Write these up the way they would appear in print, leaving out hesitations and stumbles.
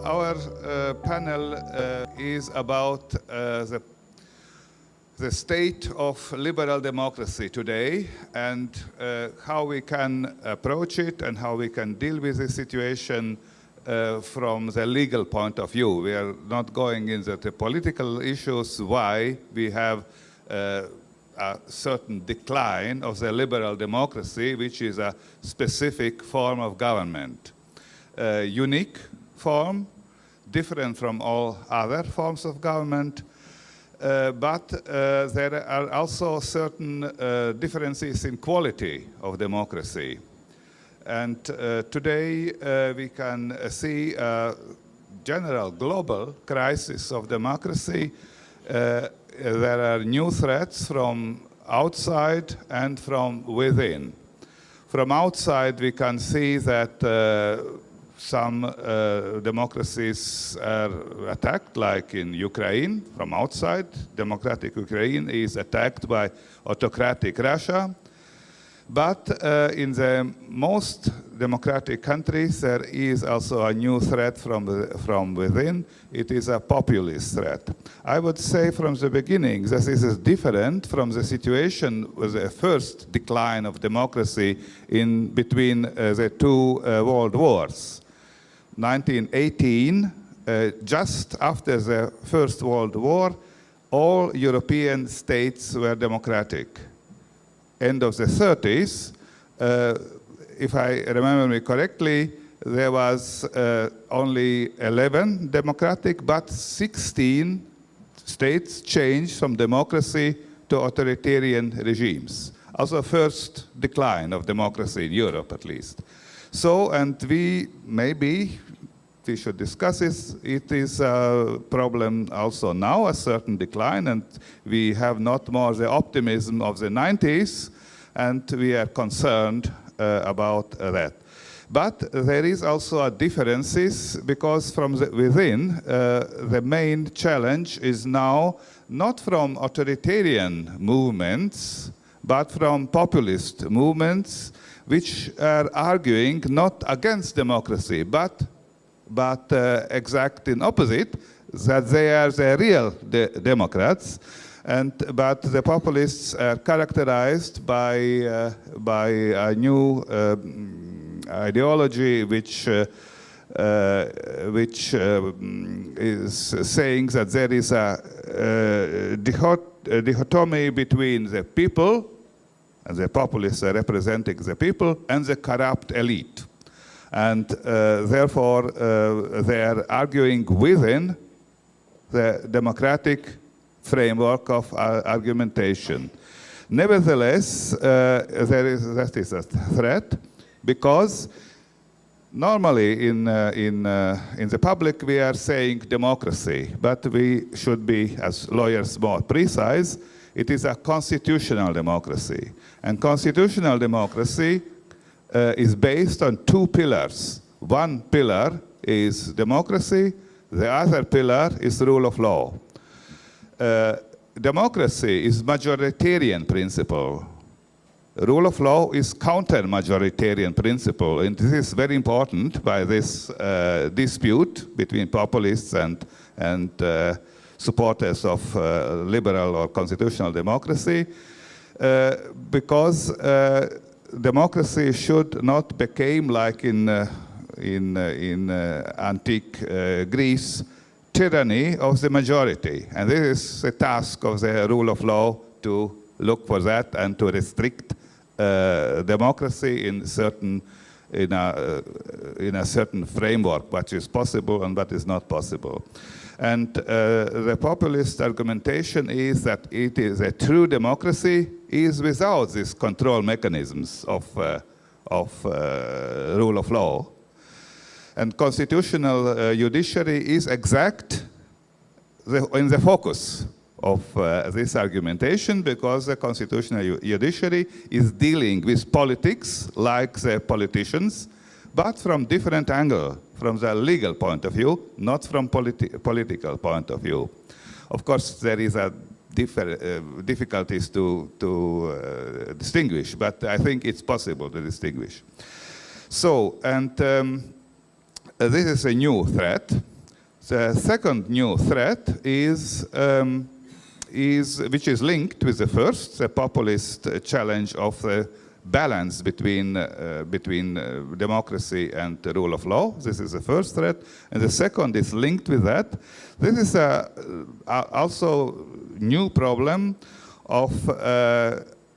Our panel is about the state of liberal democracy today and how we can approach it and how we can deal with the situation from the legal point of view. We are not going into the political issues why we have a certain decline of the liberal democracy, which is a specific form of government. Unique form, different from all other forms of government, but there are also certain differences in quality of democracy. And today we can see a general global crisis of democracy. There are new threats from outside and from within. From outside we can see that some democracies are attacked, like in Ukraine. From outside, democratic Ukraine is attacked by autocratic Russia. But in the most democratic countries, there is also a new threat from within. It is a populist threat. I would say from the beginning that this is different from the situation with the first decline of democracy in between the two world wars. 1918, just after the First World War, all European states were democratic. End of the 30s, if I remember me correctly, there was only 11 democratic, but 16 states changed from democracy to authoritarian regimes. Also first decline of democracy in Europe, at least. So, and we should discuss this. It is a problem also now, a certain decline, and we have not more the optimism of the 90s, and we are concerned about that. But there is also a differences because from within, the main challenge is now not from authoritarian movements, but from populist movements, which are arguing not against democracy, but exact in opposite, that they are the real Democrats, but the populists are characterized by a new ideology which is saying that there is a dichotomy between the people, and the populists are representing the people, and the corrupt elite. And therefore, they are arguing within the democratic framework of argumentation. Nevertheless, that is a threat, because normally in the public we are saying democracy, but we should be, as lawyers, more precise. It is a constitutional democracy. And constitutional democracy is based on two pillars. One pillar is democracy, the other pillar is rule of law. Democracy is majoritarian principle. Rule of law is counter-majoritarian principle, and this is very important by this dispute between populists and supporters of liberal or constitutional democracy, because democracy should not become like in antique Greece, tyranny of the majority. And this is the task of the rule of law, to look for that and to restrict democracy in a certain framework, what is possible and what is not possible. And the populist argumentation is that it is a true democracy is without these control mechanisms of rule of law. And constitutional judiciary is exact in the focus of this argumentation, because the constitutional judiciary is dealing with politics like the politicians, but from different angle, from the legal point of view, not from political point of view. Of course, there is a difficulties to distinguish, but I think it's possible to distinguish. So, and this is a new threat. The second new threat is which is linked with the first, the populist challenge of the balance between democracy and the rule of law. This is the first threat. And the second is linked with that. This is also new problem of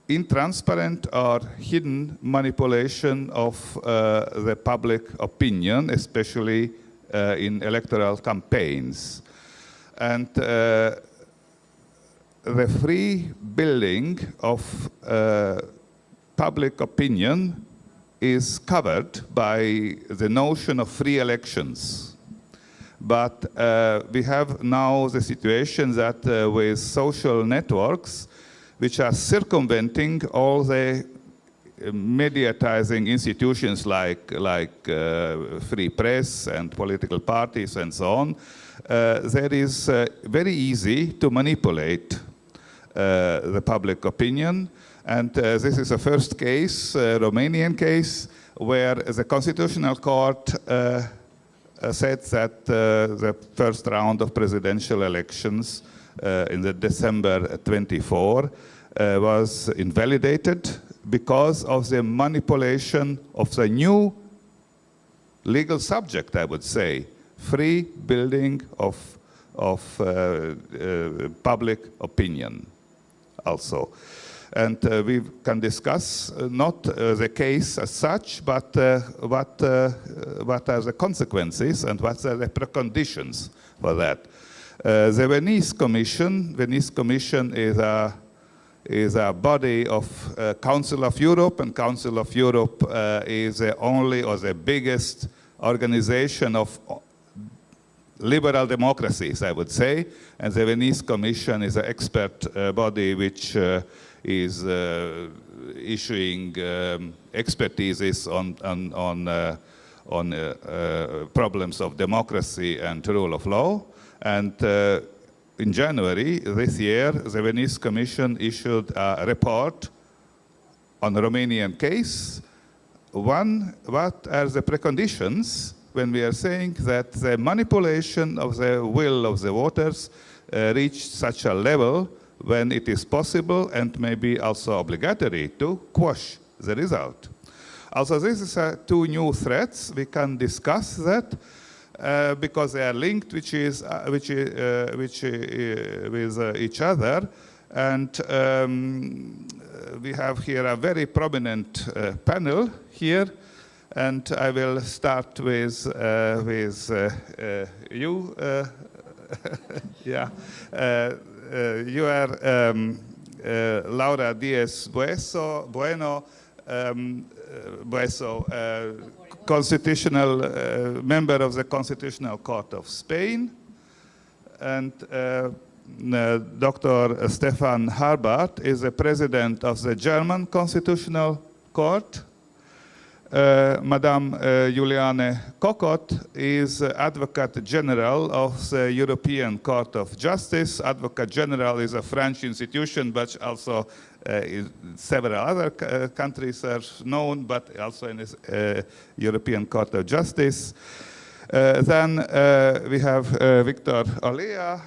intransparent or hidden manipulation of the public opinion, especially in electoral campaigns. And the free building of public opinion is covered by the notion of free elections. But we have now the situation that with social networks, which are circumventing all the mediatizing institutions like free press and political parties and so on, that is very easy to manipulate the public opinion. And this is the first case, Romanian case, where the Constitutional Court said that the first round of presidential elections in the December 24 was invalidated because of the manipulation of the new legal subject, I would say, free building of public opinion also. And we can discuss not the case as such, but what are the consequences and what are the preconditions for that. The Venice Commission is a body of Council of Europe, and Council of Europe is the only or the biggest organization of liberal democracies, I would say. And the Venice Commission is an expert body which is issuing expertises on problems of democracy and rule of law. And in January this year, the Venice Commission issued a report on the Romanian case. One, what are the preconditions when we are saying that the manipulation of the will of the voters reached such a level when it is possible and maybe also obligatory to quash the result. Also, this is two new threats. We can discuss that because they are linked, with each other. And we have here a very prominent panel here. And I will start with you. Yeah. You are Laura Díez Bueso, constitutional member of the Constitutional Court of Spain, and Dr. Stephan Harbarth is the president of the German Constitutional Court. Madame Juliane Kokott is Advocate General of the European Court of Justice. Advocate General is a French institution, but also several other countries are known, but also in the European Court of Justice. Then we have Víctor Olea,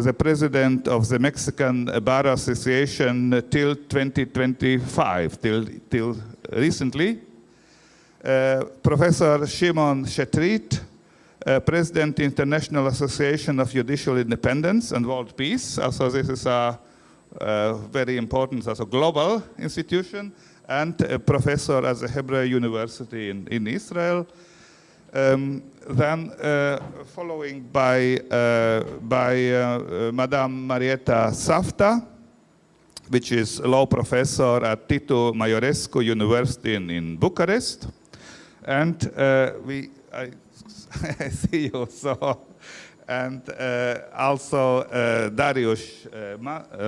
the president of the Mexican Bar Association till 2025, till recently. Professor Shimon Shetreet, President International Association of Judicial Independence and World Peace. Also, this is a very important, also global institution, and a professor at the Hebrew University in Israel. Then following by Madame Marieta Safta, which is a law professor at Titu Maiorescu University in Bucharest. And I see you, so, and also Dariusz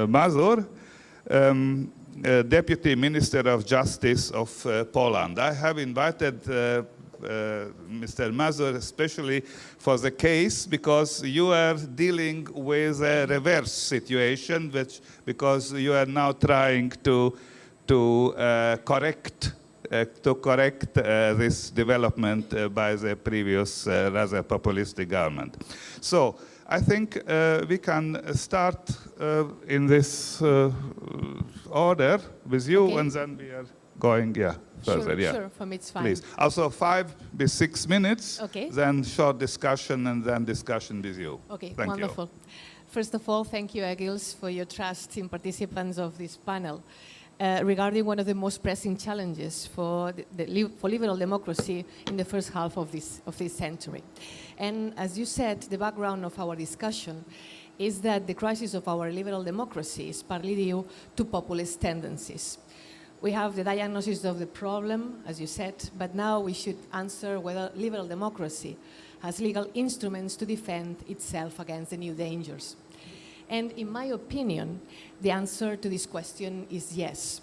Mazur, Deputy Minister of Justice of Poland. I have invited Mr. Mazur especially for the case because you are dealing with a reverse situation, because you are now trying to correct to correct this development by the previous rather populistic government. So I think we can start in this order with you, okay, and then we are going further. Sure, sure, for me it's fine. Please. Also 5 to 6 minutes, okay, then short discussion, and then discussion with you. Okay, thank wonderful. You. First of all, thank you, Egils, for your trust in participants of this panel. Regarding one of the most pressing challenges for liberal democracy in the first half of this century. And as you said, the background of our discussion is that the crisis of our liberal democracy is partly due to populist tendencies. We have the diagnosis of the problem, as you said, but now we should answer whether liberal democracy has legal instruments to defend itself against the new dangers. And in my opinion, the answer to this question is yes.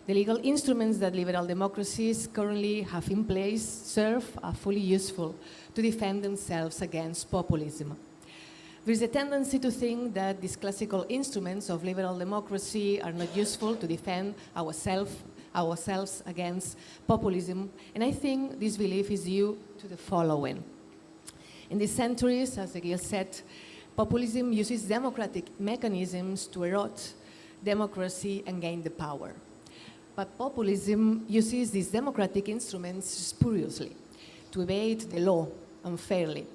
The legal instruments that liberal democracies currently have in place are fully useful to defend themselves against populism. There is a tendency to think that these classical instruments of liberal democracy are not useful to defend ourselves against populism, and I think this belief is due to the following. In these centuries, as Egils said, populism uses democratic mechanisms to erode democracy and gain the power. But populism uses these democratic instruments spuriously, to evade the law unfairly.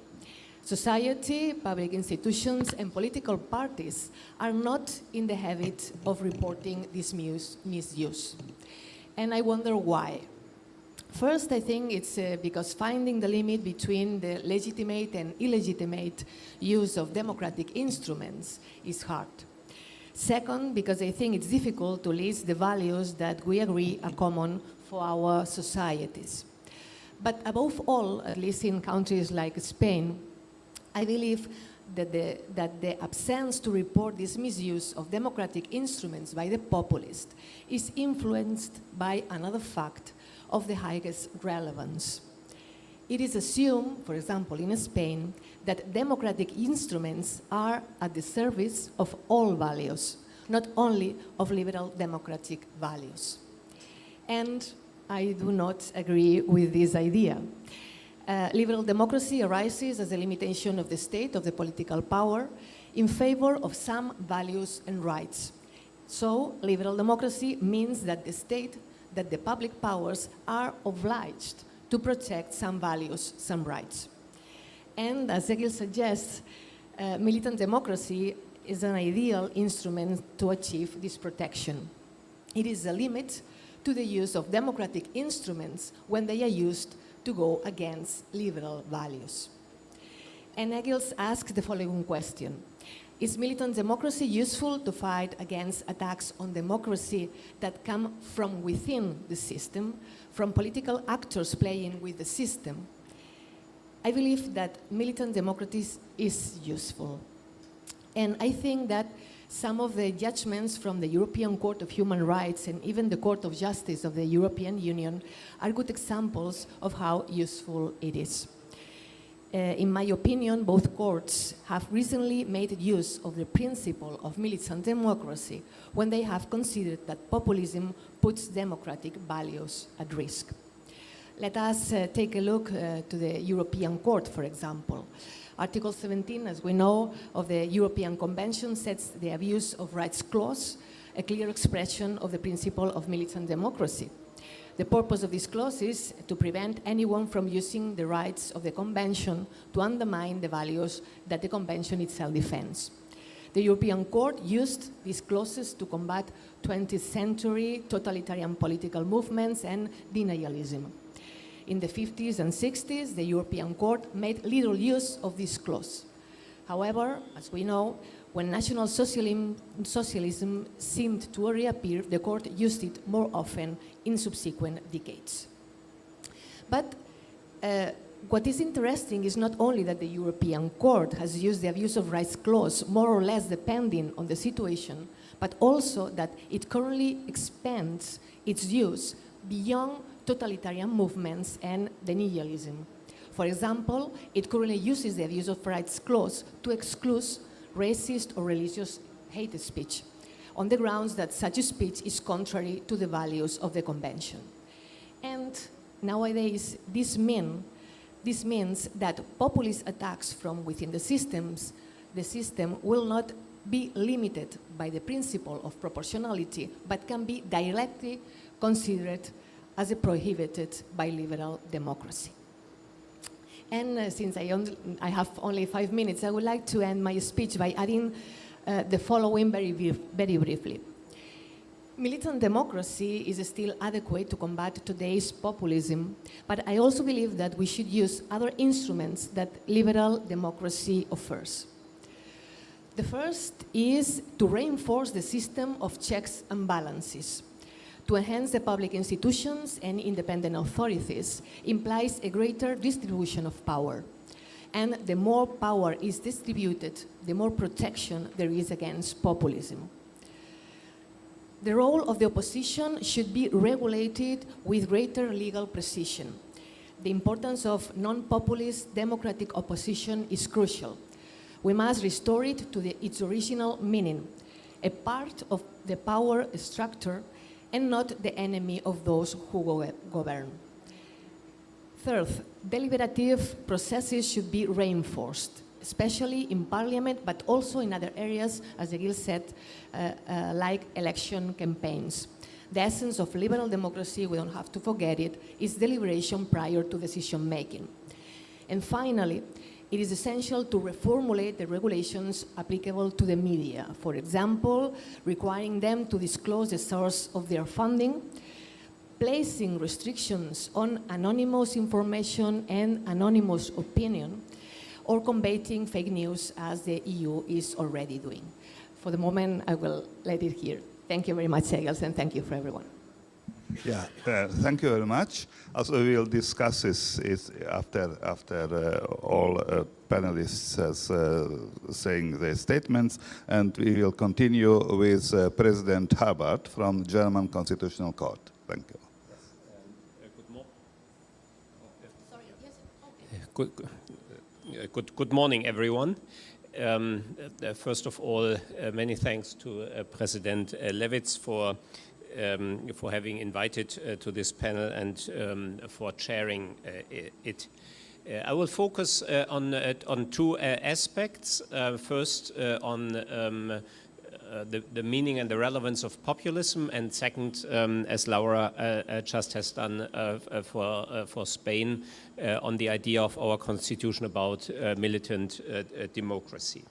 Society, public institutions, and political parties are not in the habit of reporting this misuse. And I wonder why. First, I think it's because finding the limit between the legitimate and illegitimate use of democratic instruments is hard. Second, because I think it's difficult to list the values that we agree are common for our societies. But above all, at least in countries like Spain, I believe that the absence to report this misuse of democratic instruments by the populist is influenced by another fact of the highest relevance. It is assumed, for example, in Spain, that democratic instruments are at the service of all values, not only of liberal democratic values. And I do not agree with this idea. Liberal democracy arises as a limitation of the state, of the political power, in favor of some values and rights. So, liberal democracy means that the public powers are obliged to protect some values, some rights. And as Egils suggests, militant democracy is an ideal instrument to achieve this protection. It is a limit to the use of democratic instruments when they are used to go against liberal values. And Egils asks the following question. Is militant democracy useful to fight against attacks on democracy that come from within the system, from political actors playing with the system? I believe that militant democracy is useful. And I think that some of the judgments from the European Court of Human Rights and even the Court of Justice of the European Union are good examples of how useful it is. In my opinion, both courts have recently made use of the principle of militant democracy when they have considered that populism puts democratic values at risk. Let us take a look to the European Court, for example. Article 17, as we know, of the European Convention sets the abuse of rights clause, a clear expression of the principle of militant democracy. The purpose of this clause is to prevent anyone from using the rights of the Convention to undermine the values that the Convention itself defends. The European Court used these clauses to combat 20th century totalitarian political movements and denialism. In the 50s and 60s, the European Court made little use of this clause. However, as we know, when National Socialism seemed to reappear, the court used it more often in subsequent decades. But what is interesting is not only that the European Court has used the abuse of rights clause more or less depending on the situation, but also that it currently expands its use beyond totalitarian movements and denialism. For example, it currently uses the abuse of rights clause to exclude racist or religious hate speech on the grounds that such speech is contrary to the values of the Convention. And nowadays this means that populist attacks from within the system will not be limited by the principle of proportionality, but can be directly considered as prohibited by liberal democracy. And since I have only 5 minutes, I would like to end my speech by adding the following very briefly. Militant democracy is still adequate to combat today's populism, but I also believe that we should use other instruments that liberal democracy offers. The first is to reinforce the system of checks and balances. To enhance the public institutions and independent authorities implies a greater distribution of power. And the more power is distributed, the more protection there is against populism. The role of the opposition should be regulated with greater legal precision. The importance of non-populist democratic opposition is crucial. We must restore it to its original meaning, a part of the power structure and not the enemy of those who govern. Third, deliberative processes should be reinforced, especially in parliament, but also in other areas, as Egils said, like election campaigns. The essence of liberal democracy, we don't have to forget it, is deliberation prior to decision making. And finally, it is essential to reformulate the regulations applicable to the media. For example, requiring them to disclose the source of their funding, placing restrictions on anonymous information and anonymous opinion, or combating fake news as the EU is already doing. For the moment, I will let it here. Thank you very much, Egils, and thank you for everyone. Yeah, thank you very much. Also, we will discuss this after all panelists has saying their statements, and we will continue with President Harbarth from German Constitutional Court. Thank you. Good morning, everyone. First of all, many thanks to President Levits for having invited to this panel and for chairing it. I will focus on two aspects. First, on the meaning and the relevance of populism, and second, as Laura just has done for Spain, on the idea of our constitution about militant democracy.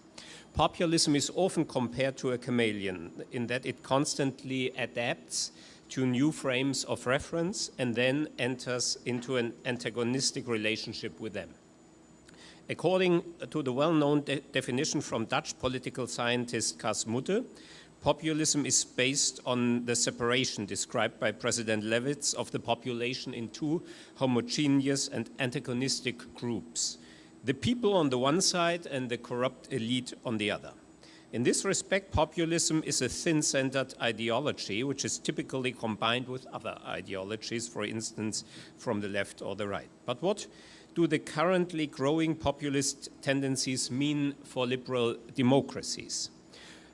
Populism is often compared to a chameleon in that it constantly adapts to new frames of reference and then enters into an antagonistic relationship with them. According to the well-known definition from Dutch political scientist Cas Mudde, populism is based on the separation described by President Levits of the population in two homogeneous and antagonistic groups: the people on the one side and the corrupt elite on the other. In this respect, populism is a thin-centered ideology which is typically combined with other ideologies, for instance, from the left or the right. But what do the currently growing populist tendencies mean for liberal democracies?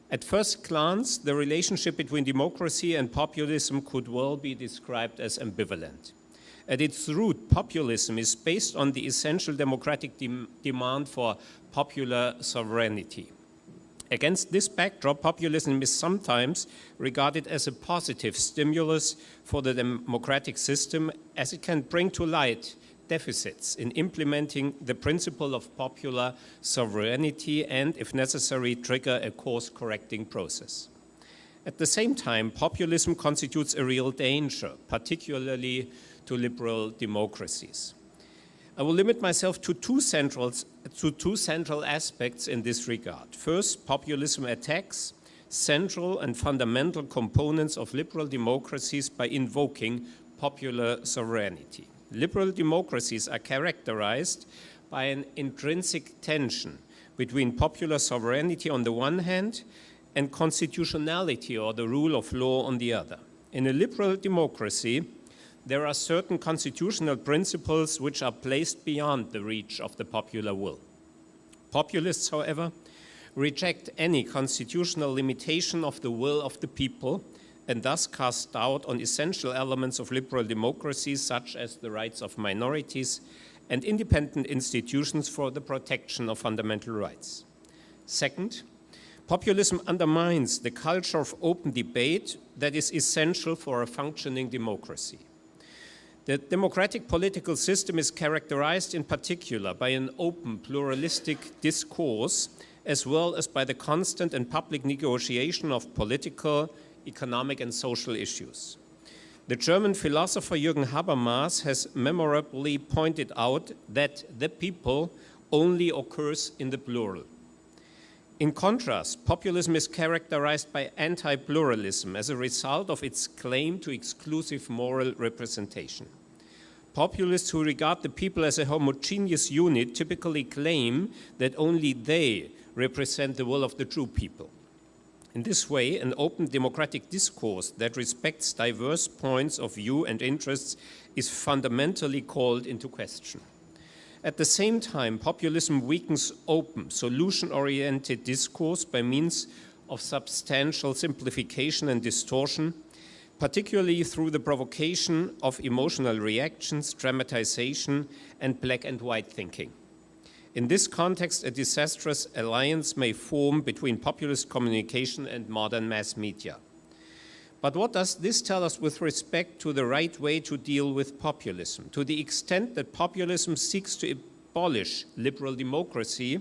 At first glance, the relationship between democracy and populism could well be described as ambivalent. At its root, populism is based on the essential democratic demand for popular sovereignty. Against this backdrop, populism is sometimes regarded as a positive stimulus for the democratic system, as it can bring to light deficits in implementing the principle of popular sovereignty and, if necessary, trigger a course-correcting process. At the same time, populism constitutes a real danger, particularly to liberal democracies. I will limit myself to two central aspects in this regard. First, populism attacks central and fundamental components of liberal democracies by invoking popular sovereignty. Liberal democracies are characterized by an intrinsic tension between popular sovereignty on the one hand and constitutionality, or the rule of law, on the other. In a liberal democracy, there are certain constitutional principles which are placed beyond the reach of the popular will. Populists, however, reject any constitutional limitation of the will of the people and thus cast doubt on essential elements of liberal democracy, such as the rights of minorities and independent institutions for the protection of fundamental rights. Second, populism undermines the culture of open debate that is essential for a functioning democracy. The democratic political system is characterized in particular by an open, pluralistic discourse, as well as by the constant and public negotiation of political, economic and social issues. The German philosopher Jürgen Habermas has memorably pointed out that the people only occurs in the plural. In contrast, populism is characterized by anti-pluralism as a result of its claim to exclusive moral representation. Populists who regard the people as a homogeneous unit typically claim that only they represent the will of the true people. In this way, an open democratic discourse that respects diverse points of view and interests is fundamentally called into question. At the same time, populism weakens open, solution-oriented discourse by means of substantial simplification and distortion, particularly through the provocation of emotional reactions, dramatization, and black and white thinking. In this context, a disastrous alliance may form between populist communication and modern mass media. But what does this tell us with respect to the right way to deal with populism? To the extent that populism seeks to abolish liberal democracy,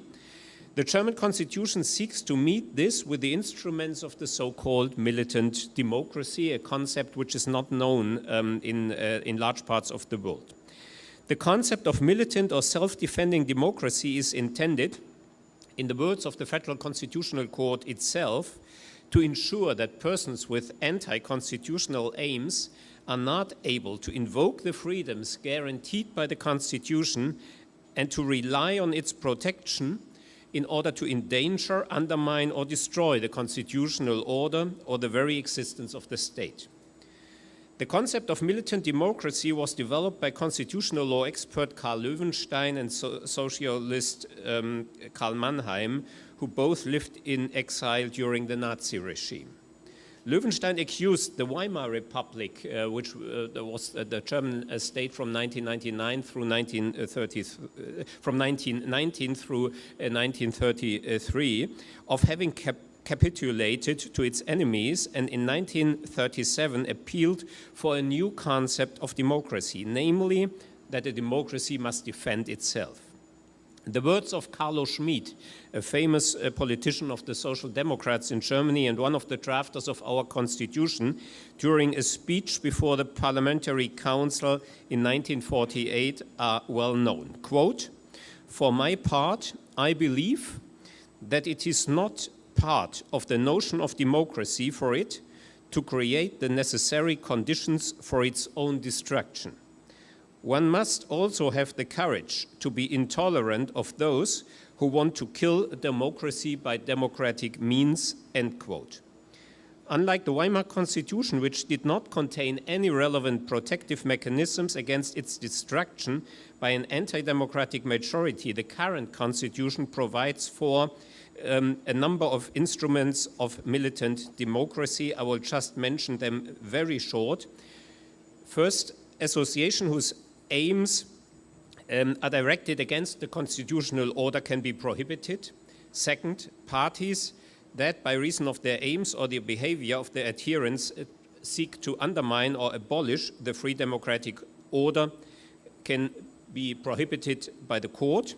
the German constitution seeks to meet this with the instruments of the so-called militant democracy, a concept which is not known in large parts of the world. The concept of militant or self-defending democracy is intended, in the words of the Federal Constitutional Court itself, to ensure that persons with anti-constitutional aims are not able to invoke the freedoms guaranteed by the Constitution and to rely on its protection in order to endanger, undermine, or destroy the constitutional order or the very existence of the state. The concept of militant democracy was developed by constitutional law expert Karl Löwenstein and socialist Karl Mannheim, who both lived in exile during the Nazi regime. Löwenstein accused the Weimar Republic, which was the German state from 1999 through 1930, from 1919 through 1933, of having capitulated to its enemies, and in 1937 appealed for a new concept of democracy, namely that a democracy must defend itself. The words of Carlo Schmid, a famous politician of the Social Democrats in Germany and one of the drafters of our constitution, during a speech before the Parliamentary Council in 1948 are well known. Quote, "For my part, I believe that it is not part of the notion of democracy for it to create the necessary conditions for its own destruction. One must also have the courage to be intolerant of those who want to kill democracy by democratic means," end quote. Unlike the Weimar Constitution, which did not contain any relevant protective mechanisms against its destruction by an anti-democratic majority, the current constitution provides for a number of instruments of militant democracy. I will just mention them very short. First, association whose aims are directed against the constitutional order can be prohibited. Second, parties that by reason of their aims or the behavior of their adherents seek to undermine or abolish the free democratic order can be prohibited by the court.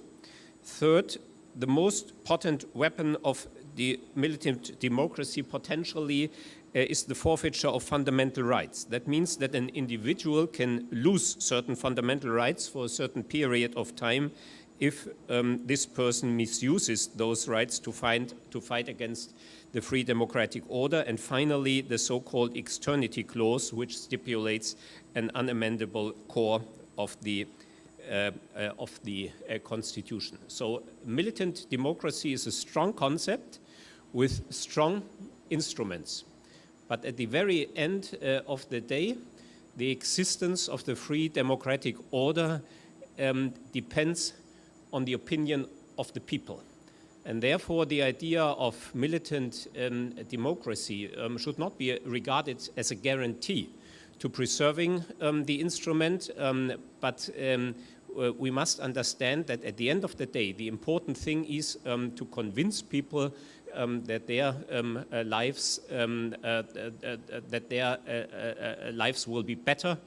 Third, the most potent weapon of the militant democracy potentially is the forfeiture of fundamental rights. That means that an individual can lose certain fundamental rights for a certain period of time if this person misuses those rights to fight against the free democratic order. And finally, the so-called externity clause, which stipulates an unamendable core of the Constitution. So militant democracy is a strong concept with strong instruments. But at the very end of the day, the existence of the free democratic order depends on the opinion of the people. And therefore, the idea of militant democracy should not be regarded as a guarantee to preserving the instrument, but we must understand that at the end of the day, the important thing is to convince people that their lives will be better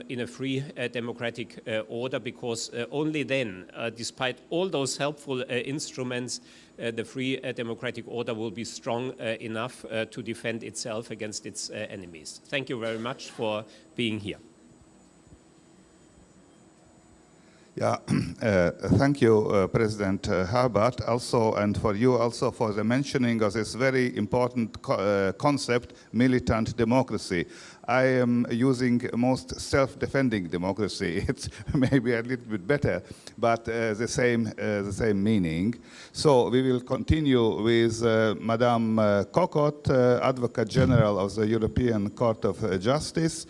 in a free democratic order, because only then, despite all those helpful instruments, the free democratic order will be strong enough to defend itself against its enemies. Thank you very much for being here. Yeah, thank you, President Harbarth, also, and for you also for the mentioning of this very important concept, militant democracy. I am using most self-defending democracy. It's maybe a little bit better, but the same meaning. So we will continue with Madame Kokott, Advocate General of the European Court of Justice.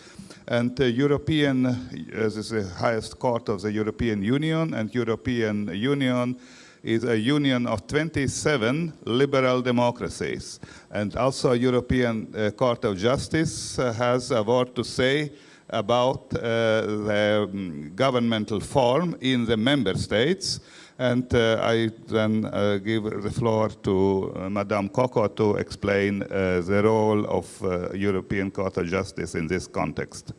And this is the highest court of the European Union, and European Union is a union of 27 liberal democracies. And also European Court of Justice has a word to say about the governmental form in the member states. And I then give the floor to Madame Kokott to explain the role of European Court of Justice in this context.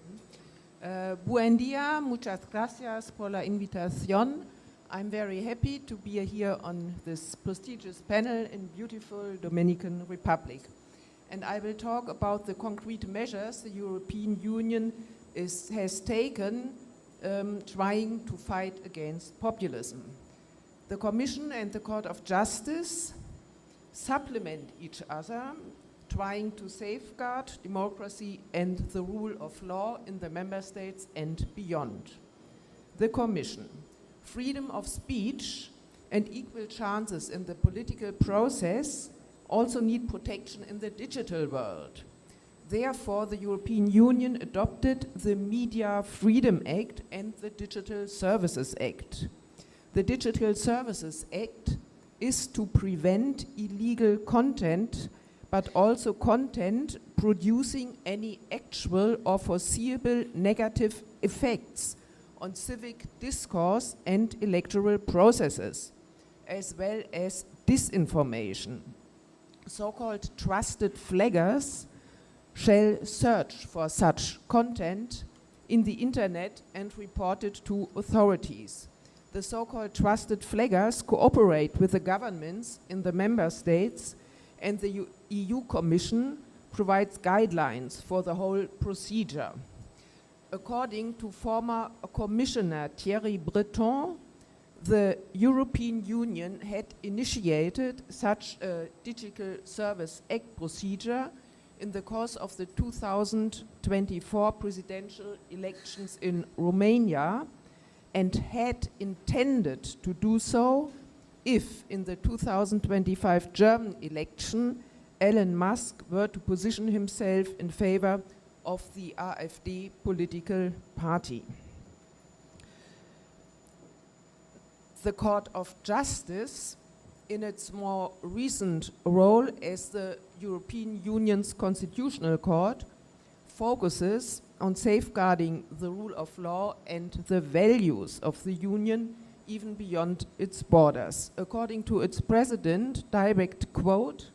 Buen día, muchas gracias por la invitación. I'm very happy to be here on this prestigious panel in beautiful Dominican Republic. And I will talk about the concrete measures the European Union has taken trying to fight against populism. The Commission and the Court of Justice supplement each other, trying to safeguard democracy and the rule of law in the member states and beyond. The Commission: freedom of speech and equal chances in the political process also need protection in the digital world. Therefore, the European Union adopted the Media Freedom Act and the Digital Services Act. The Digital Services Act is to prevent illegal content, but also content producing any actual or foreseeable negative effects on civic discourse and electoral processes, as well as disinformation. So-called trusted flaggers shall search for such content in the internet and report it to authorities. The so-called trusted flaggers cooperate with the governments in the member states, and the EU Commission provides guidelines for the whole procedure. According to former Commissioner Thierry Breton, the European Union had initiated such a Digital Service Act procedure in the course of the 2024 presidential elections in Romania, and had intended to do so if in the 2025 German election Elon Musk were to position himself in favor of the AfD political party. The Court of Justice, in its more recent role as the European Union's constitutional court, focuses on safeguarding the rule of law and the values of the Union even beyond its borders. According to its president, direct quote,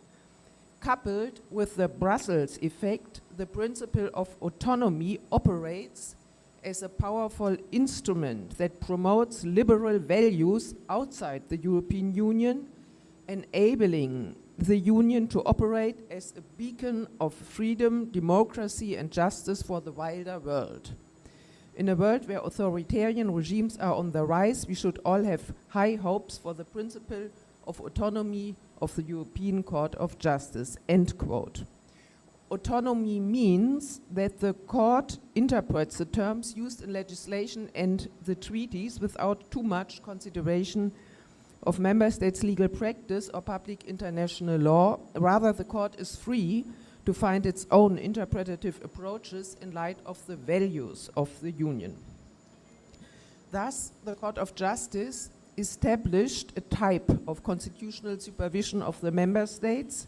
coupled with the Brussels effect, the principle of autonomy operates as a powerful instrument that promotes liberal values outside the European Union, enabling the Union to operate as a beacon of freedom, democracy, and justice for the wider world. In a world where authoritarian regimes are on the rise, we should all have high hopes for the principle of autonomy of the European Court of Justice, end quote. Autonomy means that the court interprets the terms used in legislation and the treaties without too much consideration of member states' legal practice or public international law. Rather, the court is free to find its own interpretative approaches in light of the values of the Union. Thus, the Court of Justice established a type of constitutional supervision of the member states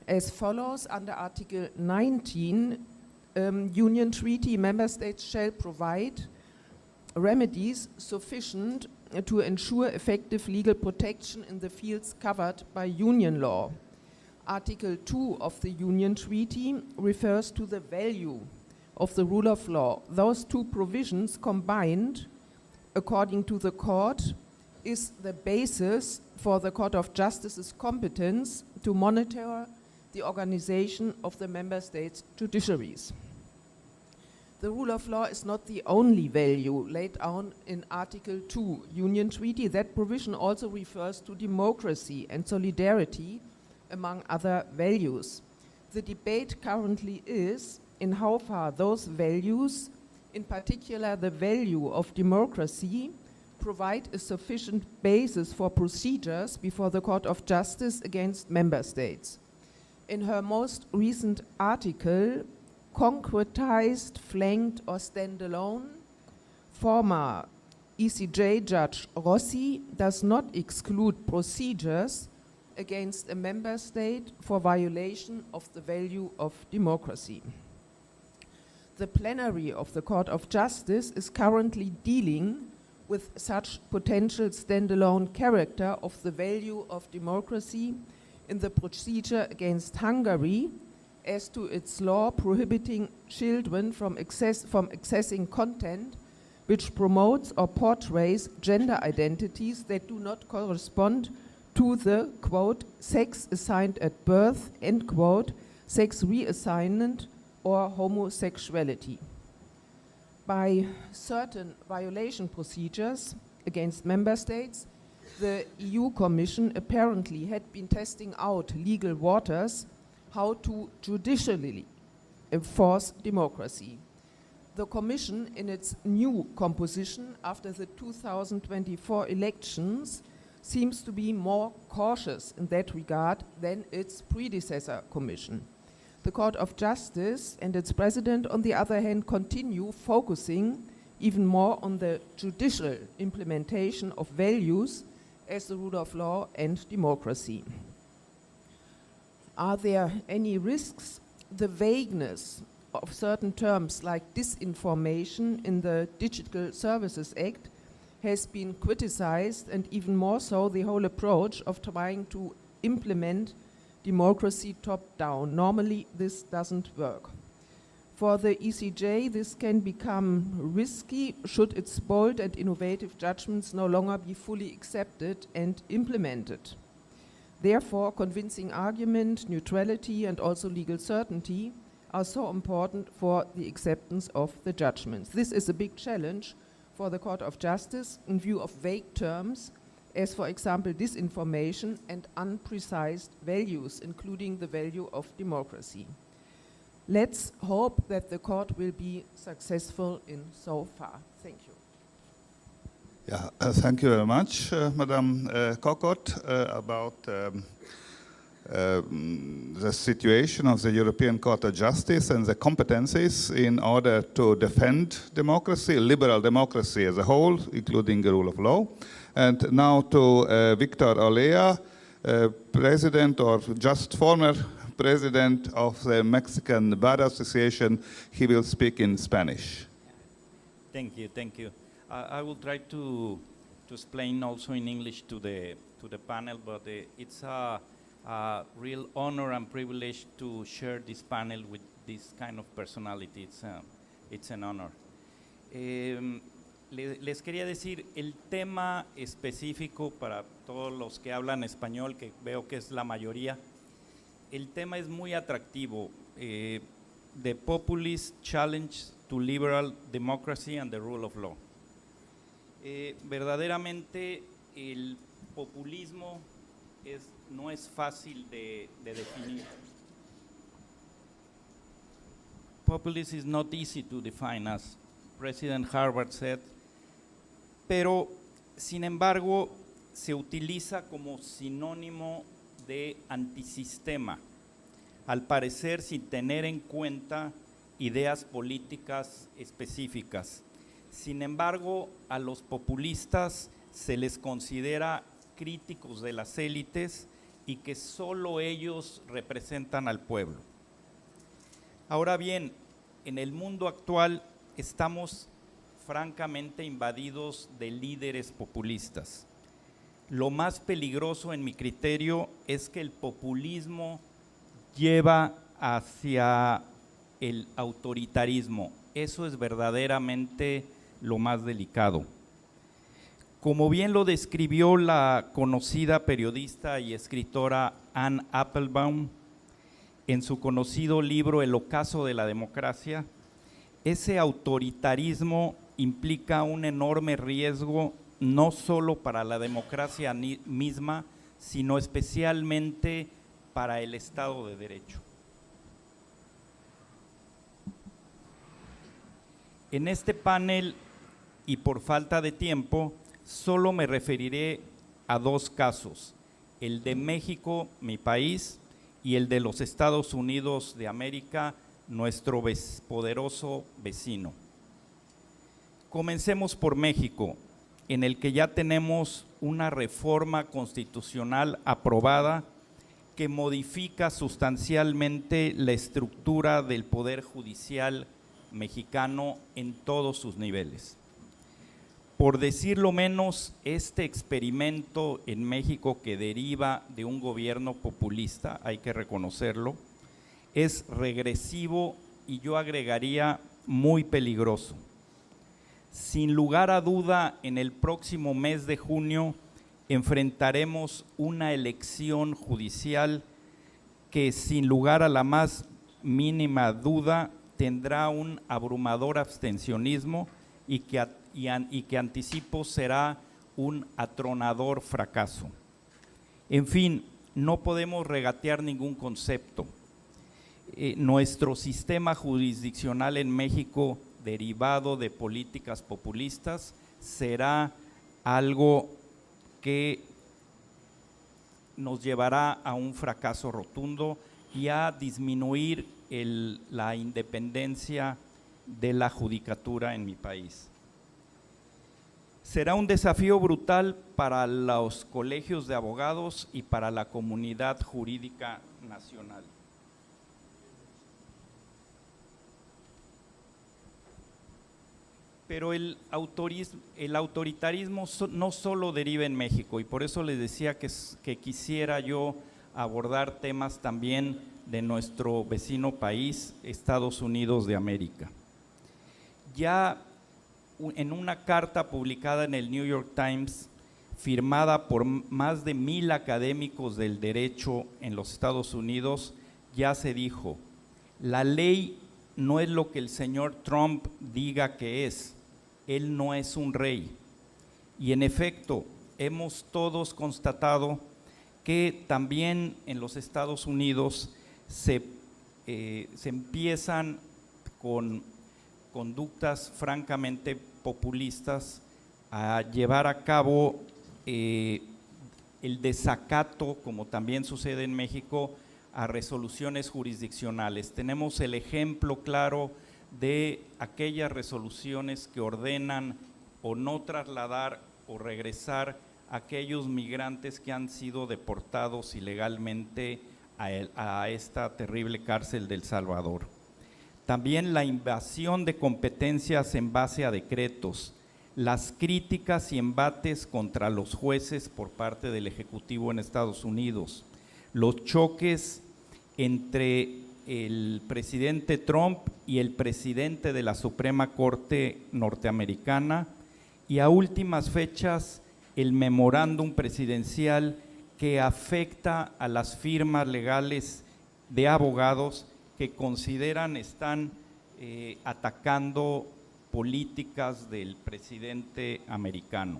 as follows. Under Article 19, Union Treaty, member states shall provide remedies sufficient to ensure effective legal protection in the fields covered by Union law. Article 2 of the Union Treaty refers to the value of the rule of law. Those two provisions combined, according to the court, is the basis for the Court of Justice's competence to monitor the organization of the member states' judiciaries. The rule of law is not the only value laid down in Article 2 Union Treaty. That provision also refers to democracy and solidarity, among other values. The debate currently is in how far those values, in particular the value of democracy, provide a sufficient basis for procedures before the Court of Justice against member states. In her most recent article, Concretized, Flanked or Standalone, former ECJ Judge Rossi does not exclude procedures against a member state for violation of the value of democracy. The plenary of the Court of Justice is currently dealing with such potential standalone character of the value of democracy in the procedure against Hungary as to its law prohibiting children from accessing content which promotes or portrays gender identities that do not correspond to the, quote, sex assigned at birth, end quote, sex reassignment or homosexuality. By certain violation procedures against member states, the EU Commission apparently had been testing out legal waters how to judicially enforce democracy. The Commission, in its new composition after the 2024 elections, seems to be more cautious in that regard than its predecessor Commission. The Court of Justice and its president, on the other hand, continue focusing even more on the judicial implementation of values as the rule of law and democracy. Are there any risks? The vagueness of certain terms like disinformation in the Digital Services Act has been criticized, and even more so the whole approach of trying to implement democracy top-down. Normally this doesn't work. For the ECJ, this can become risky should its bold and innovative judgments no longer be fully accepted and implemented. Therefore, convincing argument, neutrality, and also legal certainty are so important for the acceptance of the judgments. This is a big challenge for the Court of Justice in view of vague terms, as for example disinformation and unprecise values, including the value of democracy. Let's hope that the court will be successful in so far. Thank you. Yeah, thank you very much, Madam Kokott, about the situation of the European Court of Justice and the competencies in order to defend democracy, liberal democracy as a whole, including the rule of law. And now to Víctor Olea, president or just former president of the Mexican Bar Association. He will speak in Spanish. Thank you, thank you. I will try to explain also in English to the panel, but it's a real honor and privilege to share this panel with this kind of personality. It's an honor. Les quería decir, el tema específico para todos los que hablan español, que veo que es la mayoría, el tema es muy atractivo. The populist challenge to liberal democracy and the rule of law. Verdaderamente el populismo no es fácil de definir. Populism is not easy to define, as President Harbarth said, pero sin embargo se utiliza como sinónimo de antisistema, al parecer sin tener en cuenta ideas políticas específicas. Sin embargo, a los populistas se les considera críticos de las élites y que solo ellos representan al pueblo. Ahora bien, en el mundo actual estamos francamente invadidos de líderes populistas. Lo más peligroso en mi criterio es que el populismo lleva hacia el autoritarismo. Eso es verdaderamente lo más delicado. Como bien lo describió la conocida periodista y escritora Anne Applebaum en su conocido libro El ocaso de la democracia, ese autoritarismo implica un enorme riesgo no solo para la democracia misma, sino especialmente para el Estado de Derecho. En este panel, y por falta de tiempo, solo me referiré a dos casos, el de México, mi país, y el de los Estados Unidos de América, nuestro poderoso vecino. Comencemos por México, en el que ya tenemos una reforma constitucional aprobada que modifica sustancialmente la estructura del Poder Judicial mexicano en todos sus niveles. Por decirlo menos, este experimento en México, que deriva de un gobierno populista, hay que reconocerlo, es regresivo y yo agregaría muy peligroso. Sin lugar a duda, en el próximo mes de junio enfrentaremos una elección judicial que sin lugar a la más mínima duda tendrá un abrumador abstencionismo y que anticipo será un atronador fracaso. En fin, no podemos regatear ningún concepto. Nuestro sistema jurisdiccional en México, derivado de políticas populistas, será algo que nos llevará a un fracaso rotundo y a disminuir la independencia de la judicatura en mi país. Será un desafío brutal para los colegios de abogados y para la comunidad jurídica nacional. Pero el autoritarismo no solo deriva en México, y por eso les decía que quisiera yo abordar temas también de nuestro vecino país, Estados Unidos de América. Ya en una carta publicada en el New York Times, firmada por más de 1000 académicos del derecho en los Estados Unidos, ya se dijo: la ley no es lo que el señor Trump diga que es, él no es un rey. Y en efecto, hemos todos constatado que también en los Estados Unidos se empiezan con conductas francamente populistas a llevar a cabo el desacato, como también sucede en México, a resoluciones jurisdiccionales. Tenemos el ejemplo claro de aquellas resoluciones que ordenan o no trasladar o regresar a aquellos migrantes que han sido deportados ilegalmente a esta terrible cárcel de El Salvador. También la invasión de competencias en base a decretos, las críticas y embates contra los jueces por parte del Ejecutivo en Estados Unidos, los choques entre el presidente Trump y el presidente de la Suprema Corte norteamericana, y a últimas fechas el memorándum presidencial que afecta a las firmas legales de abogados que consideran están atacando políticas del presidente americano.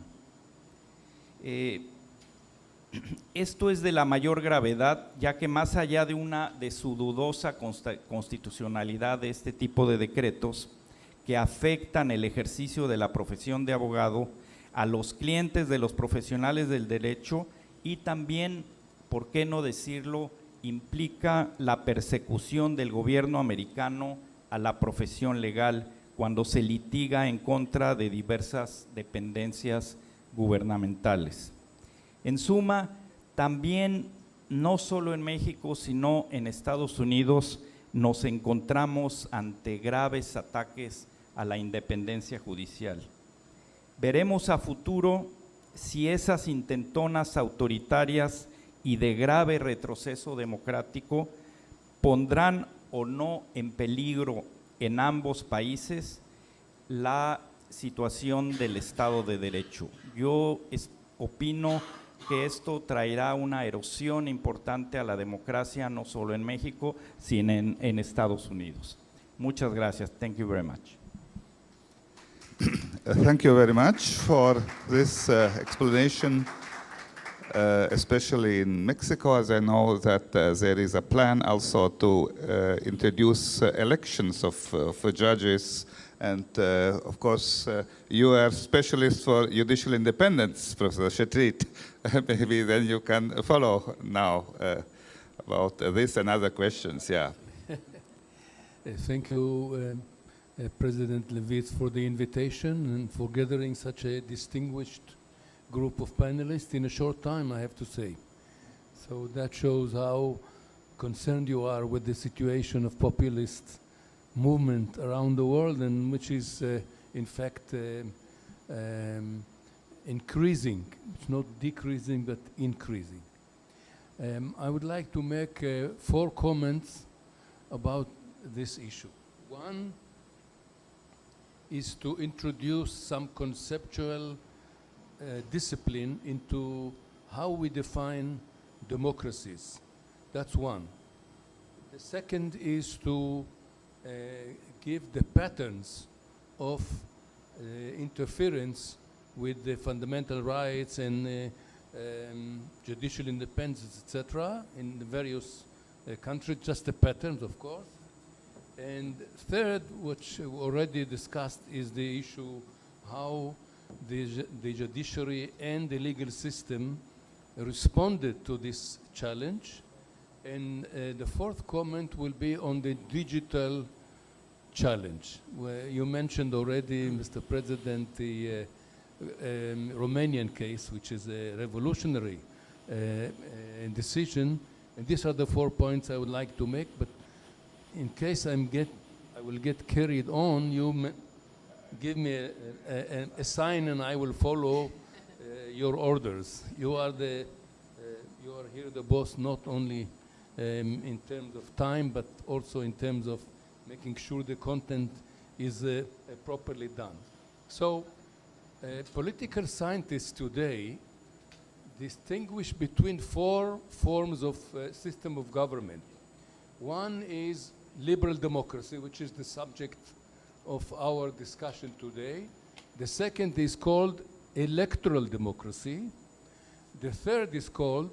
Esto es de la mayor gravedad, ya que más allá de su dudosa constitucionalidad de este tipo de decretos que afectan el ejercicio de la profesión de abogado, a los clientes de los profesionales del derecho, y también, ¿por qué no decirlo?, implica la persecución del gobierno americano a la profesión legal cuando se litiga en contra de diversas dependencias gubernamentales. En suma, también no solo en México, sino en Estados Unidos nos encontramos ante graves ataques a la independencia judicial. Veremos a futuro si esas intentonas autoritarias y de grave retroceso democrático pondrán o no en peligro en ambos países la situación del Estado de Derecho. Yo opino que esto traerá una erosión importante a la democracia, no solo en México, sino en Estados Unidos. Muchas gracias. Thank you very much. Thank you very much for this explanation, especially in Mexico, as I know that there is a plan also to introduce elections of judges. And of course, you are specialist for judicial independence, Professor Shetreet. Maybe then you can follow now about this and other questions. Yeah. Thank you, President Levits, for the invitation and for gathering such a distinguished group of panelists in a short time, I have to say. So that shows how concerned you are with the situation of populist movement around the world, and which is in fact increasing. It's not decreasing, but increasing. I would like to make 4 comments about this issue. One is to introduce some conceptual discipline into how we define democracies. That's one. The second is to give the patterns of interference with the fundamental rights and judicial independence, etc., in the various countries, just the patterns, of course. And third, which we already discussed, is the issue how the judiciary and the legal system responded to this challenge. And the fourth comment will be on the digital challenge, where you mentioned already, Mr. President, the Romanian case, which is a revolutionary decision. And these are the 4 points I would like to make, but in case I will get carried on, you give me a sign and I will follow your orders. You are here the boss, not only in terms of time, but also in terms of making sure the content is properly done. So political scientists today distinguish between 4 forms of system of government. One is liberal democracy, which is the subject of our discussion today. The second is called electoral democracy. The third is called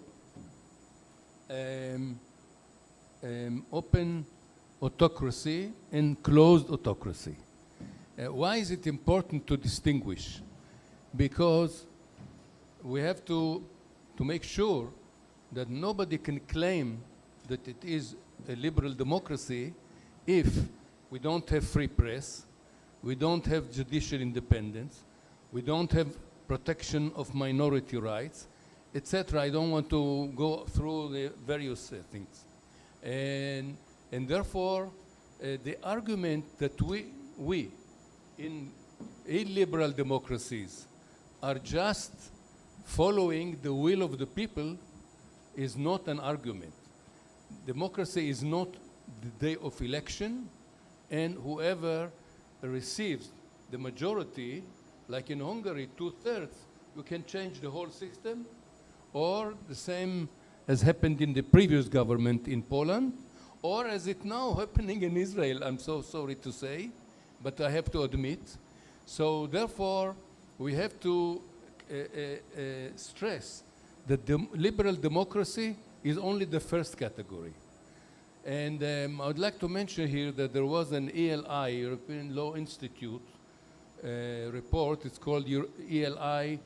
open autocracy and closed autocracy. Why is it important to distinguish? Because we have to make sure that nobody can claim that it is a liberal democracy if we don't have free press, we don't have judicial independence, we don't have protection of minority rights, etc. I don't want to go through the various things. And therefore, the argument that we in illiberal democracies are just following the will of the people is not an argument. Democracy is not the day of election, and whoever receives the majority, like in Hungary, 2/3, you can change the whole system, or the same as happened in the previous government in Poland, or as it now happening in Israel, I'm so sorry to say, but I have to admit. So therefore, we have to stress that liberal democracy is only the first category. And I would like to mention here that there was an ELI, European Law Institute, report. It's called ELI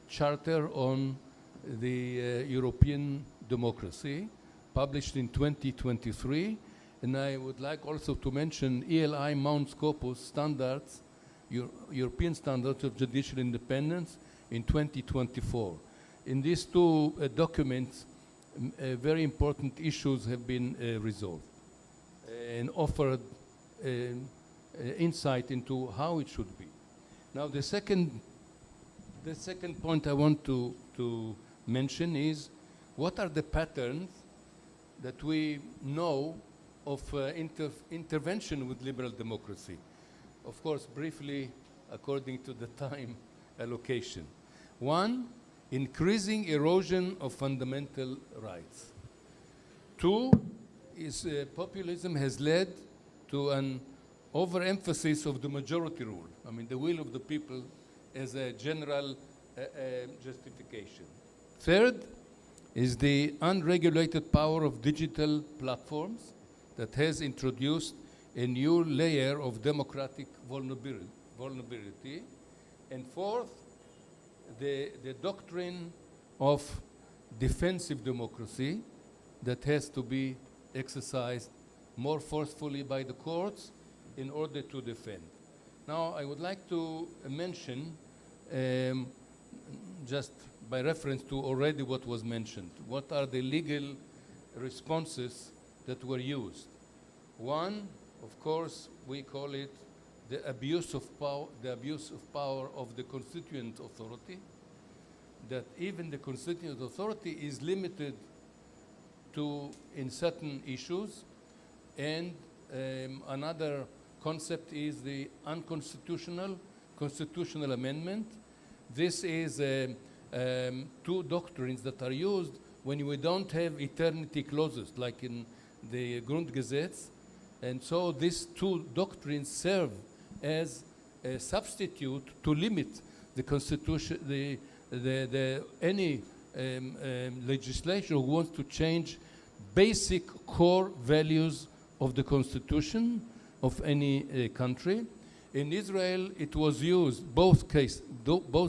Charter on the European Democracy, published in 2023. And I would like also to mention ELI Mount Scopus standards, European standards of judicial independence, in 2024. In these two documents, very important issues have been resolved and offered insight into how it should be. Now, the second point I want to mention is what are the patterns that we know of intervention with liberal democracy. Of course, briefly, according to the time allocation. One, increasing erosion of fundamental rights. Two, is populism has led to an overemphasis of the majority rule. I mean, the will of the people as a general justification. Third is the unregulated power of digital platforms that has introduced a new layer of democratic vulnerability. And fourth, the doctrine of defensive democracy that has to be exercised more forcefully by the courts in order to defend. Now, I would like to mention, just by reference to already what was mentioned, what are the legal responses that were used. One, of course, we call it the abuse of power of the constituent authority, that even the constituent authority is limited to in certain issues. And another concept is the constitutional amendment. This is two doctrines that are used when we don't have eternity clauses, like in the Grundgesetz. And so these two doctrines serve as a substitute to limit the constitution, any legislature who wants to change basic core values of the constitution of any country. In Israel, it was used, both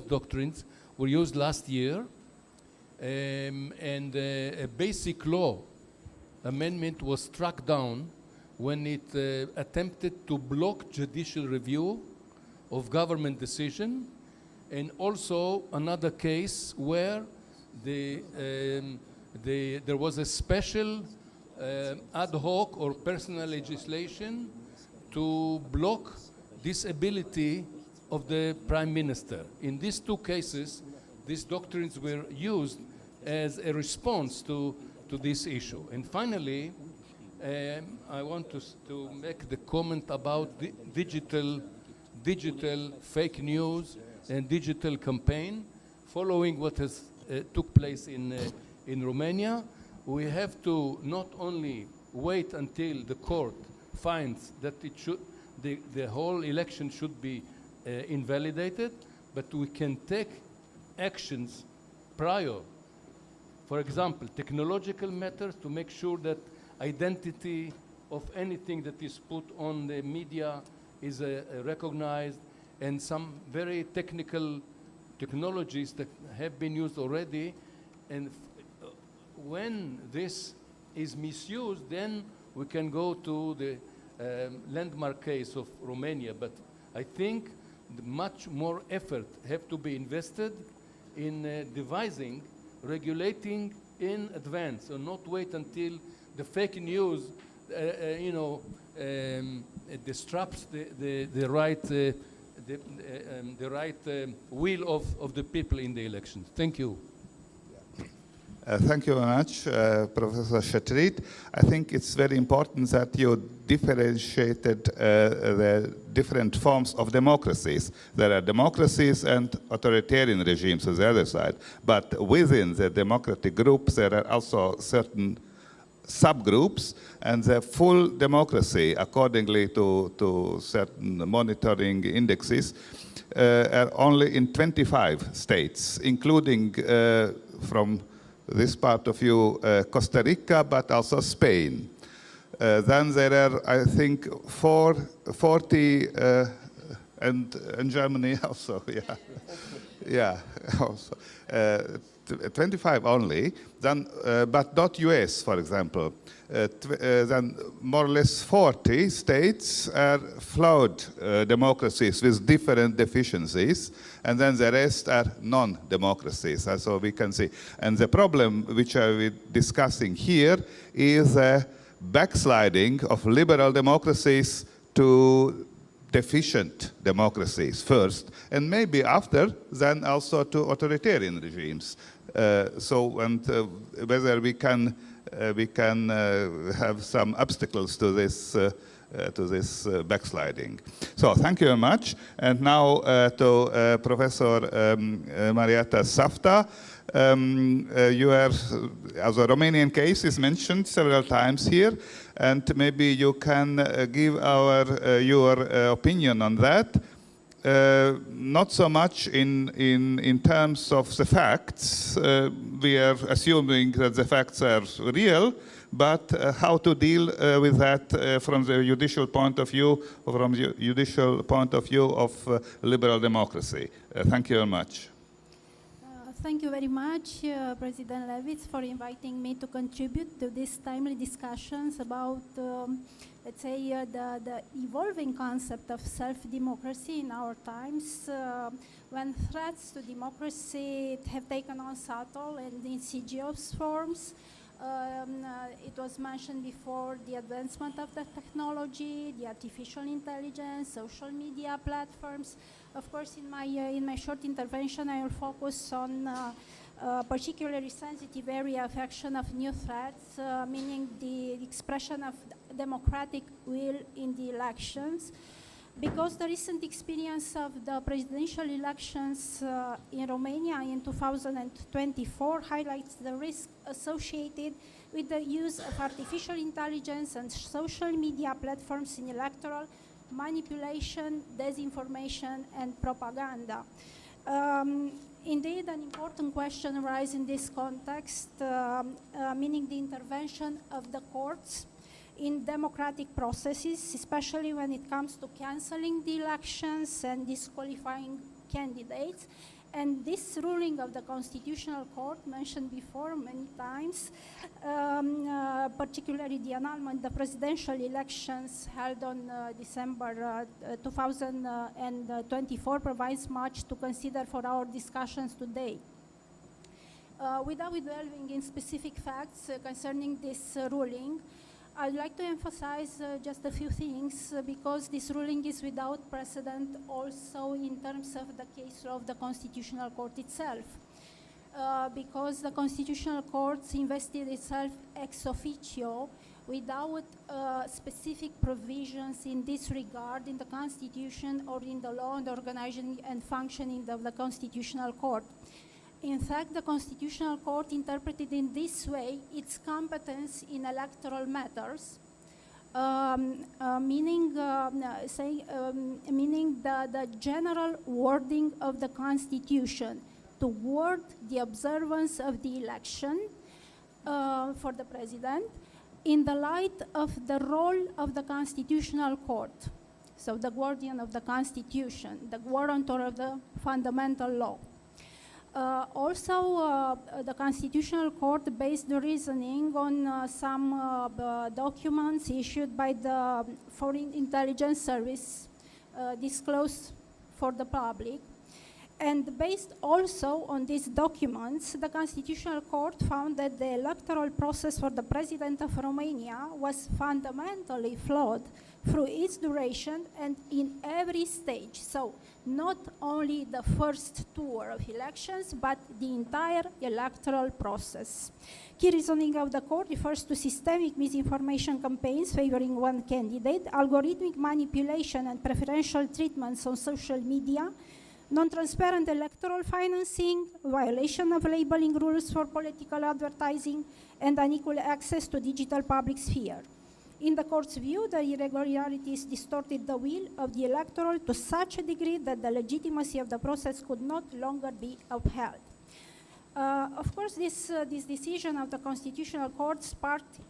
doctrines were used last year, and a basic law amendment was struck down when it attempted to block judicial review of government decision, and also another case where there was a special ad hoc or personal legislation to block disability of the prime minister. In these two cases, these doctrines were used as a response to this issue. And finally, I want to make the comment about the digital fake news and digital campaign. Following what has took place in Romania, we have to not only wait until the court finds that the whole election should be invalidated, but we can take actions prior. For example, technological matters to make sure that identity of anything that is put on the media is recognized, and some very technical technologies that have been used already. And when this is misused, then we can go to the landmark case of Romania. But I think much more effort have to be invested in devising, regulating in advance, and not wait until the fake news, disrupts the right will of the people in the elections. Thank you. Thank you very much, Professor Shetreet. I think it's very important that you differentiated the different forms of democracies. There are democracies and authoritarian regimes on the other side. But within the democratic groups, there are also certain subgroups, and the full democracy, accordingly to certain monitoring indexes, are only in 25 states, including from this part of you, Costa Rica, but also Spain. Then there are, I think, 40, and Germany also, yeah. Yeah, also. 25 only, then, but not US, for example. Then more or less 40 states are flawed democracies with different deficiencies, and then the rest are non-democracies. So we can see. And the problem which we're discussing here is a backsliding of liberal democracies to deficient democracies first, and maybe after, then also to authoritarian regimes. Whether we can have some obstacles to this backsliding. So thank you very much. And now to Professor Marieta Safta. Your Romanian case is mentioned several times here, and maybe you can give your opinion on that. Not so much in terms of the facts. We are assuming that the facts are real, but how to deal with that from the judicial point of view, or from the judicial point of view of liberal democracy. Thank you very much. Thank you very much, President Levits, for inviting me to contribute to these timely discussions about, let's say, the evolving concept of self-democracy in our times, when threats to democracy have taken on subtle and insidious forms. It was mentioned before, the advancement of the technology, the artificial intelligence, social media platforms. Of course, in my short intervention, I will focus on particularly sensitive area of action of new threats, meaning the expression of democratic will in the elections. Because the recent experience of the presidential elections in Romania in 2024 highlights the risk associated with the use of artificial intelligence and social media platforms in electoral manipulation, disinformation, and propaganda. Indeed, an important question arises in this context, meaning the intervention of the courts in democratic processes, especially when it comes to cancelling the elections and disqualifying candidates. And this ruling of the Constitutional Court, mentioned before many times, particularly the annulment of the presidential elections held on December 2024, provides much to consider for our discussions today. Without delving in specific facts concerning this ruling, I'd like to emphasize just a few things, because this ruling is without precedent also in terms of the case law of the Constitutional Court itself. Because the Constitutional Court invested itself ex officio without specific provisions in this regard in the Constitution or in the law and organizing and functioning of the Constitutional Court. In fact, the Constitutional Court interpreted in this way its competence in electoral matters, meaning the general wording of the Constitution toward the observance of the election for the President in the light of the role of the Constitutional Court, so the guardian of the Constitution, the guarantor of the fundamental law. Also, the Constitutional Court based the reasoning on some documents issued by the Foreign Intelligence Service disclosed for the public. And based also on these documents, the Constitutional Court found that the electoral process for the President of Romania was fundamentally flawed through its duration and in every stage. So not only the first tour of elections, but the entire electoral process. Key reasoning of the court refers to systemic misinformation campaigns favoring one candidate, algorithmic manipulation and preferential treatments on social media, non-transparent electoral financing, violation of labeling rules for political advertising, and unequal access to digital public sphere. In the court's view, the irregularities distorted the will of the electorate to such a degree that the legitimacy of the process could not longer be upheld. Of course, this decision of the Constitutional Court sparked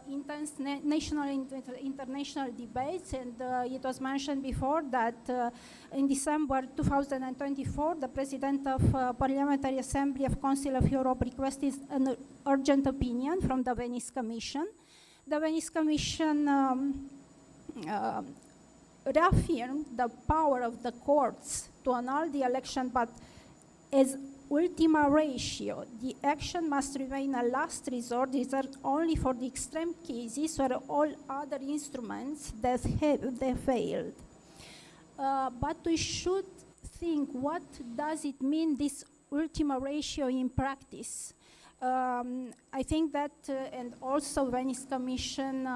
intense national and international debates, and it was mentioned before that in December 2024, the President of Parliamentary Assembly of Council of Europe requested an urgent opinion from the Venice Commission. The Venice Commission reaffirmed the power of the courts to annul the election, but as ultima ratio, the action must remain a last resort reserved only for the extreme cases where all other instruments that they failed. But we should think, what does it mean, this ultima ratio in practice? I think that, and also Venice Commission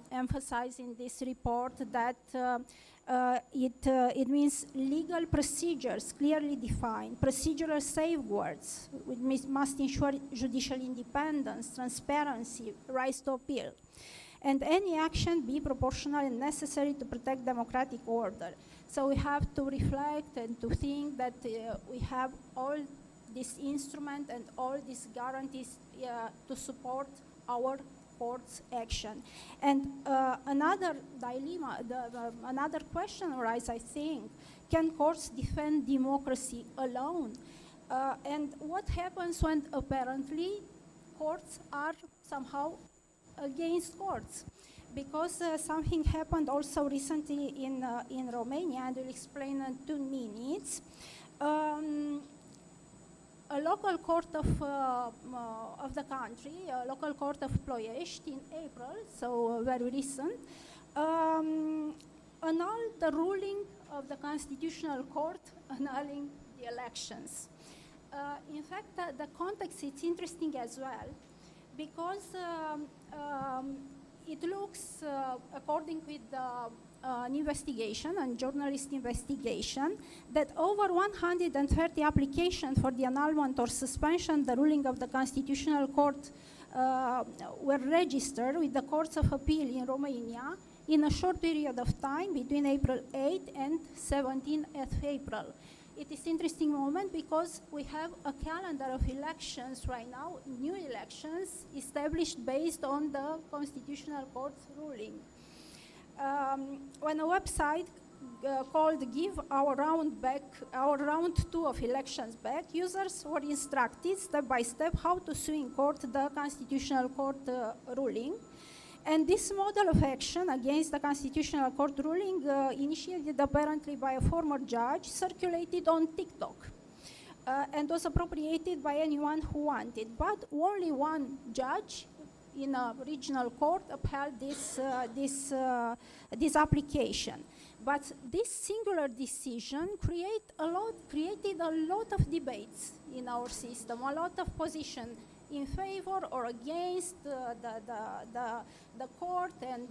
emphasized in this report that it means legal procedures clearly defined, procedural safeguards, which must ensure judicial independence, transparency, rights to appeal, and any action be proportional and necessary to protect democratic order. So we have to reflect and to think that we have all this instrument and all these guarantees to support our court's action. And another dilemma, another question arises, I think, can courts defend democracy alone? And what happens when apparently courts are somehow against courts? Because something happened also recently in Romania, and I'll explain in 2 minutes. A local court of the country, a local court of Ploiești in April, so very recent, annulled the ruling of the Constitutional Court annulling the elections. In fact, the context is interesting as well, because it looks, according with an investigation, a journalist investigation, that over 130 applications for the annulment or suspension the ruling of the Constitutional Court were registered with the Courts of Appeal in Romania in a short period of time between April 8 and 17th of April. It is an interesting moment because we have a calendar of elections right now, new elections established based on the Constitutional Court's ruling. When a website called Give Our Round 2 of Elections Back, users were instructed step by step how to sue in court the Constitutional Court ruling. And this model of action against the Constitutional Court ruling, initiated apparently by a former judge, circulated on TikTok and was appropriated by anyone who wanted. But only one judge in a regional court upheld this application. But this singular decision created a lot of debates in our system, a lot of position in favor or against the court, and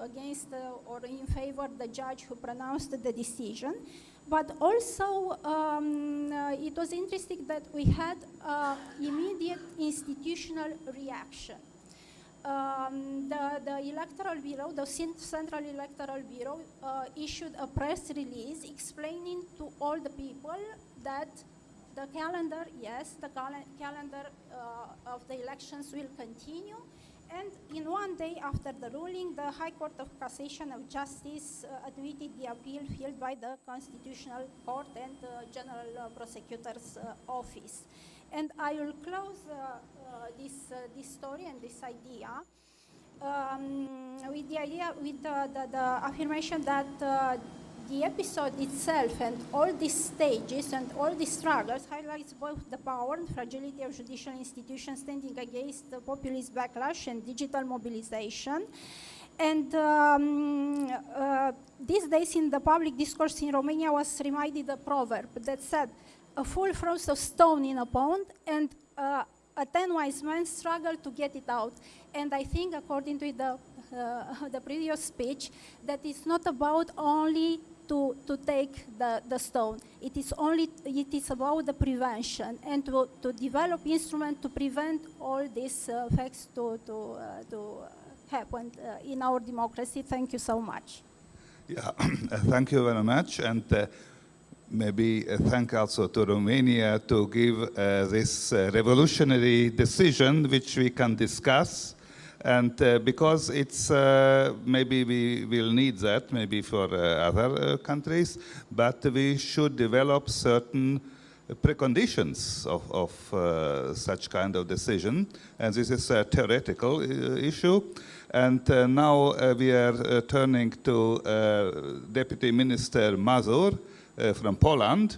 against or in favor the judge who pronounced the decision. But also it was interesting that we had immediate institutional reaction. The Electoral Bureau, the Central Electoral Bureau, issued a press release explaining to all the people that the calendar, yes, the calendar of the elections will continue. And in one day after the ruling, the High Court of Cassation of Justice admitted the appeal filed by the Constitutional Court and the General Prosecutor's Office. And I will close this story and this idea with the affirmation that the episode itself and all these stages and all these struggles highlights both the power and fragility of judicial institutions standing against the populist backlash and digital mobilization. And these days in the public discourse in Romania was reminded a proverb that said, "A fool throws a stone in a pond, and a 10 wise men struggle to get it out." And I think, according to the previous speech, that it's not about only to take the stone. It is about the prevention and to develop instruments to prevent all these facts to happen in our democracy. Thank you so much. Yeah, thank you very much. And maybe thank also to Romania to give this revolutionary decision which we can discuss. And because it's, maybe we will need that, maybe for other countries, but we should develop certain preconditions of such kind of decision. And this is a theoretical issue. And now we are turning to Deputy Minister Mazur from Poland,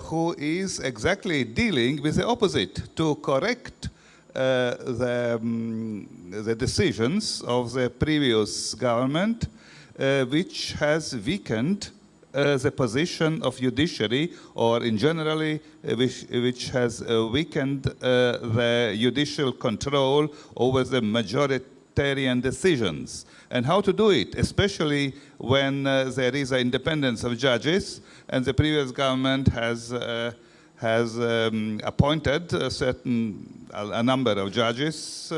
who is exactly dealing with the opposite, to correct the decisions of the previous government, which has weakened the position of judiciary, or in generally, which has weakened the judicial control over the majoritarian decisions. And how to do it, especially when there is an independence of judges, and the previous government has appointed a number of judges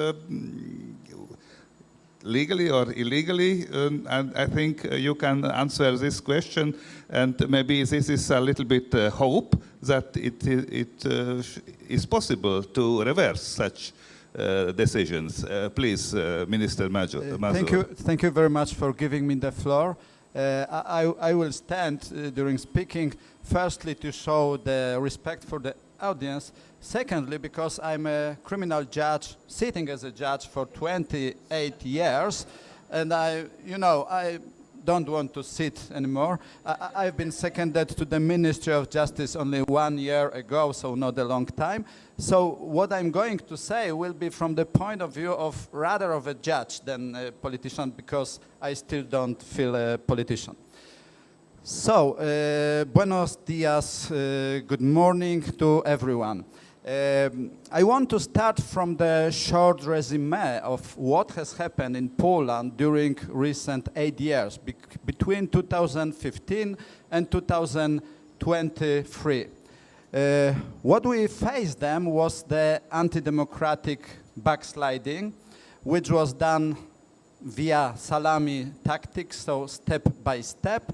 legally or illegally, and I think you can answer this question, and maybe this is a little bit hope that it is possible to reverse such decisions. Please, Minister Mazur. Thank you very much for giving me the floor. I will stand during speaking, firstly to show the respect for the audience, secondly because I'm a criminal judge, sitting as a judge for 28 years, and I don't want to sit anymore. I've been seconded to the Ministry of Justice only 1 year ago, so not a long time. So what I'm going to say will be from the point of view of rather of a judge than a politician, because I still don't feel a politician. So, buenos dias, good morning to everyone. I want to start from the short resume of what has happened in Poland during recent 8 years, between 2015 and 2023. What we faced then was the anti-democratic backsliding, which was done via salami tactics, so step by step.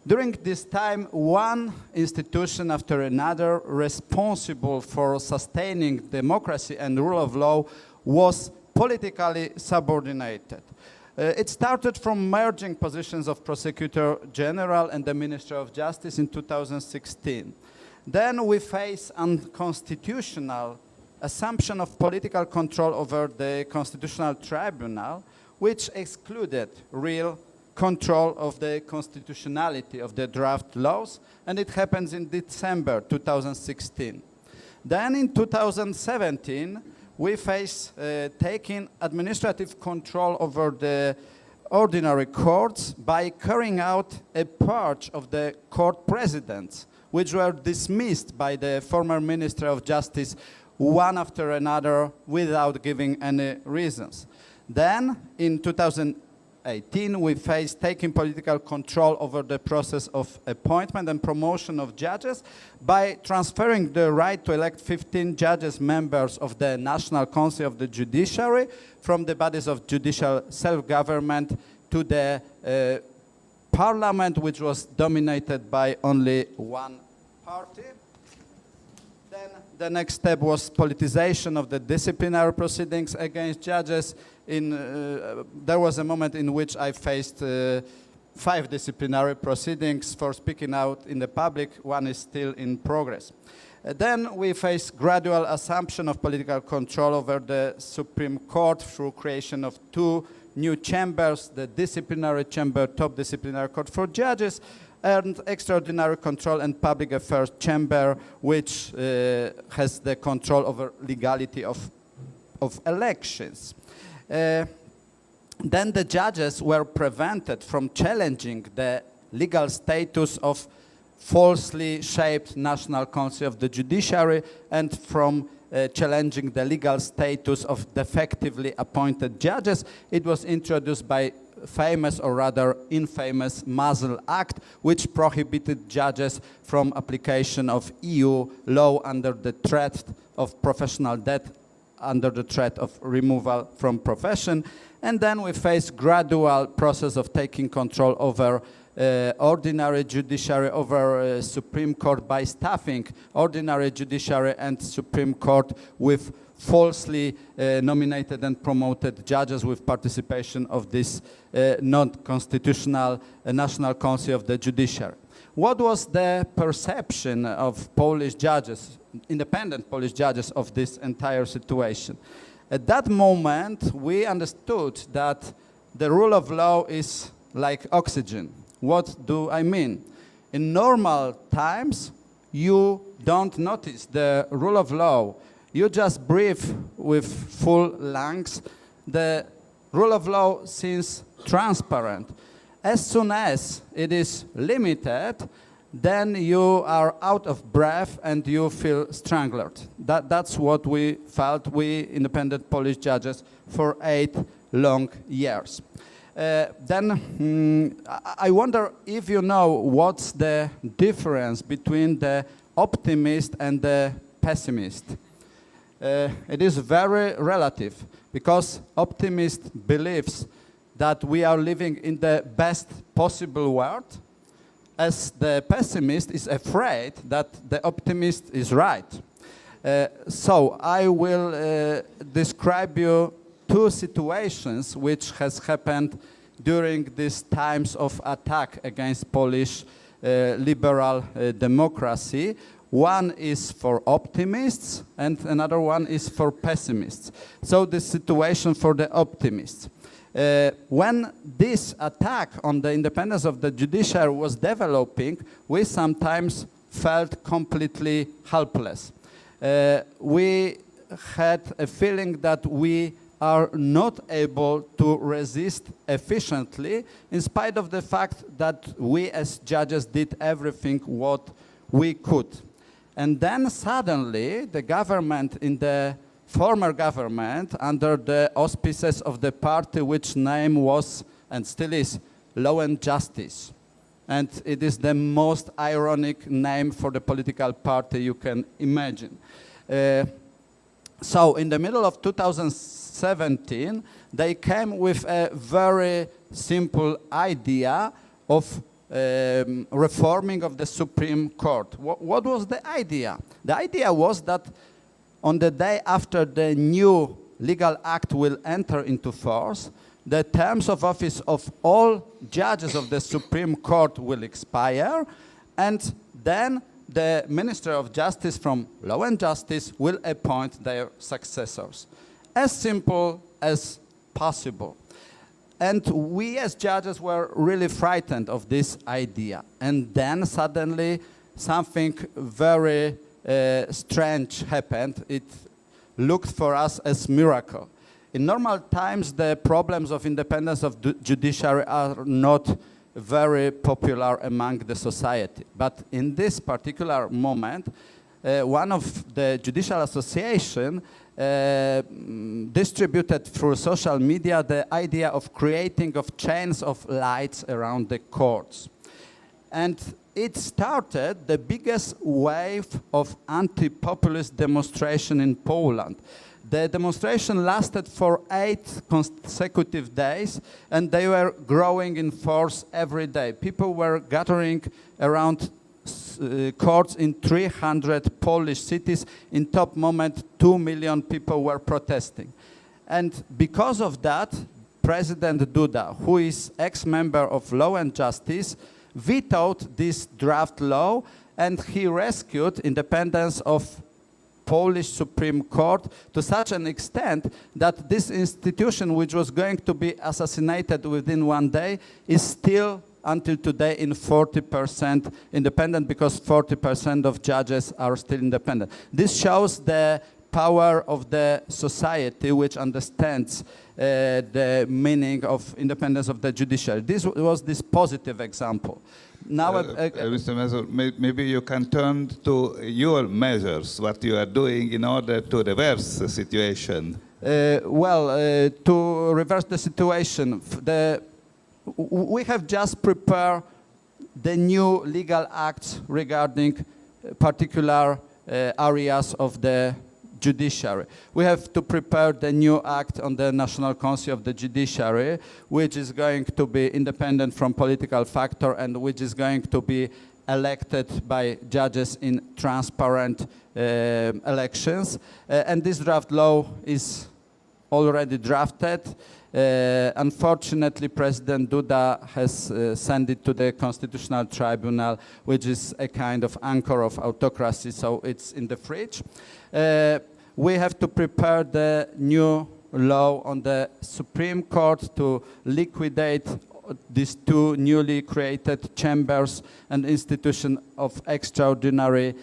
During this time, one institution after another responsible for sustaining democracy and rule of law was politically subordinated. It started from merging positions of Prosecutor General and the Minister of Justice in 2016. Then we face unconstitutional assumption of political control over the Constitutional Tribunal, which excluded real control of the constitutionality of the draft laws, and it happens in December 2016. Then in 2017, we face taking administrative control over the ordinary courts by carrying out a purge of the court presidents, which were dismissed by the former Minister of Justice one after another without giving any reasons. Then in 2018, we faced taking political control over the process of appointment and promotion of judges by transferring the right to elect 15 judges members of the National Council of the Judiciary from the bodies of judicial self-government to the parliament, which was dominated by only one party. Then the next step was politicization of the disciplinary proceedings against judges. There was a moment in which I faced 5 disciplinary proceedings for speaking out in the public. One is still in progress. Then we faced gradual assumption of political control over the Supreme Court through creation of 2 new chambers, the disciplinary chamber, top disciplinary court for judges, and extraordinary control and public affairs chamber, which has the control over legality of elections. Then the judges were prevented from challenging the legal status of falsely shaped National Council of the Judiciary and from challenging the legal status of defectively appointed judges. It was introduced by famous or rather infamous Mazur Act, which prohibited judges from application of EU law under the threat of professional death, under the threat of removal from profession. And then we face gradual process of taking control over ordinary judiciary over Supreme Court by staffing ordinary judiciary and Supreme Court with falsely nominated and promoted judges with participation of this non-constitutional National Council of the Judiciary. What was the perception of Polish judges, independent Polish judges, of this entire situation? At that moment, we understood that the rule of law is like oxygen. What do I mean? In normal times, you don't notice the rule of law. You just breathe with full lungs. The rule of law seems transparent. As soon as it is limited, then you are out of breath and you feel strangled. That's what we felt, we independent Polish judges, for 8 long years. I wonder if you know what's the difference between the optimist and the pessimist. It is very relative, because optimist believes that we are living in the best possible world, as the pessimist is afraid that the optimist is right. So I will describe you 2 situations which has happened during these times of attack against Polish liberal democracy. One is for optimists and another one is for pessimists. So the situation for the optimists. When this attack on the independence of the judiciary was developing, we sometimes felt completely helpless. We had a feeling that we are not able to resist efficiently, in spite of the fact that we as judges did everything what we could. And then suddenly the government, in the former government, under the auspices of the party which name was and still is Law and Justice. And it is the most ironic name for the political party you can imagine. So in the middle of 2017, they came with a very simple idea of reforming of the Supreme Court. What was the idea? The idea was that on the day after the new legal act will enter into force, the terms of office of all judges of the Supreme Court will expire, and then the Minister of Justice from Law and Justice will appoint their successors. As simple as possible. And we as judges were really frightened of this idea. And then suddenly something very strange happened. It looked for us as a miracle. In normal times, the problems of independence of the judiciary are not very popular among the society. But in this particular moment, one of the Judicial Association distributed through social media the idea of creating of chains of lights around the courts. And it started the biggest wave of anti-populist demonstration in Poland. The demonstration lasted for 8 consecutive days, and they were growing in force every day. People were gathering around courts in 300 Polish cities. In top moment, 2 million people were protesting. And because of that, President Duda, who is ex-member of Law and Justice, vetoed this draft law, and he rescued independence of Polish Supreme Court to such an extent that this institution, which was going to be assassinated within one day, is still until today in 40% independent, because 40% of judges are still independent. This shows the power of the society, which understands the meaning of independence of the judiciary. This was this positive example. Now, Mr. Mazur, maybe you can turn to your measures, what you are doing in order to reverse the situation. To reverse the situation, we have just prepared the new legal acts regarding particular areas of the judiciary. We have to prepare the new act on the National Council of the Judiciary, which is going to be independent from political factor and which is going to be elected by judges in transparent elections. And this draft law is already drafted. Unfortunately, President Duda has sent it to the Constitutional Tribunal, which is a kind of anchor of autocracy, so it's in the fridge. We have to prepare the new law on the Supreme Court to liquidate these two newly created chambers and institution of extraordinary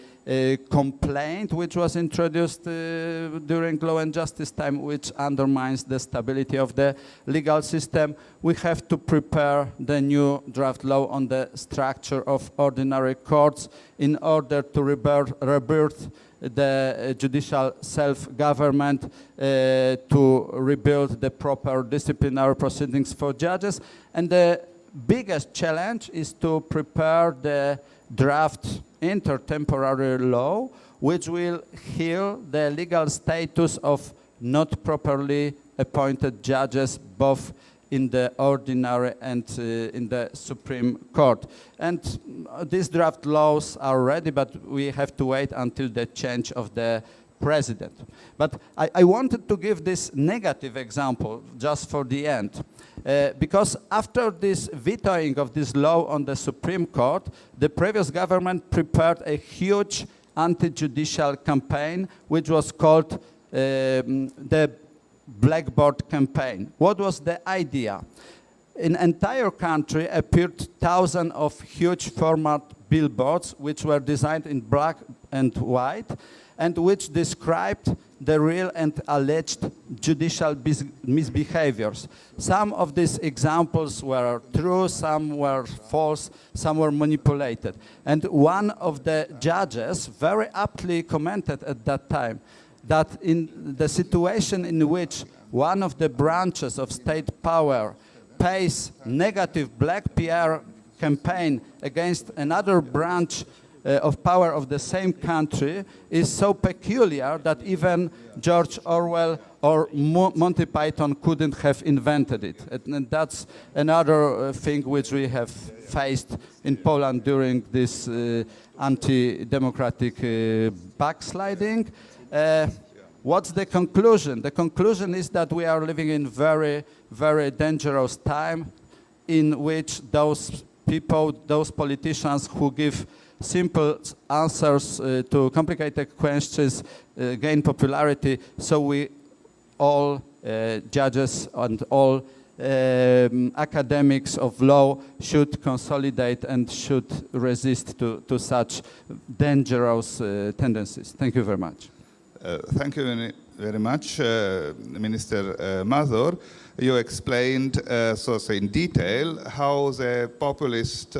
complaint, which was introduced during Law and Justice time, which undermines the stability of the legal system. We have to prepare the new draft law on the structure of ordinary courts in order to rebirth the judicial self-government, to rebuild the proper disciplinary proceedings for judges. And the biggest challenge is to prepare the draft intertemporary law, which will heal the legal status of not properly appointed judges, both in the ordinary and in the Supreme Court. And these draft laws are ready, but we have to wait until the change of the president. But I wanted to give this negative example just for the end. Because after this vetoing of this law on the Supreme Court, the previous government prepared a huge anti-judicial campaign, which was called the Blackboard campaign. What was the idea? In entire country appeared thousands of huge format billboards, which were designed in black and white, and which described the real and alleged judicial misbehaviors. Some of these examples were true, some were false, some were manipulated. And one of the judges very aptly commented at that time that in the situation in which one of the branches of state power pays negative black PR campaign against another branch of power of the same country is so peculiar that even George Orwell or Monty Python couldn't have invented it. And that's another thing which we have faced in Poland during this anti-democratic backsliding. What's the conclusion? The conclusion is that we are living in very, very dangerous time in which those people, those politicians who give simple answers to complicated questions gain popularity. So we all judges and all academics of law should consolidate and should resist to such dangerous tendencies. Thank you very much. Thank you very much, Minister Mazur. You explained so in detail how the populist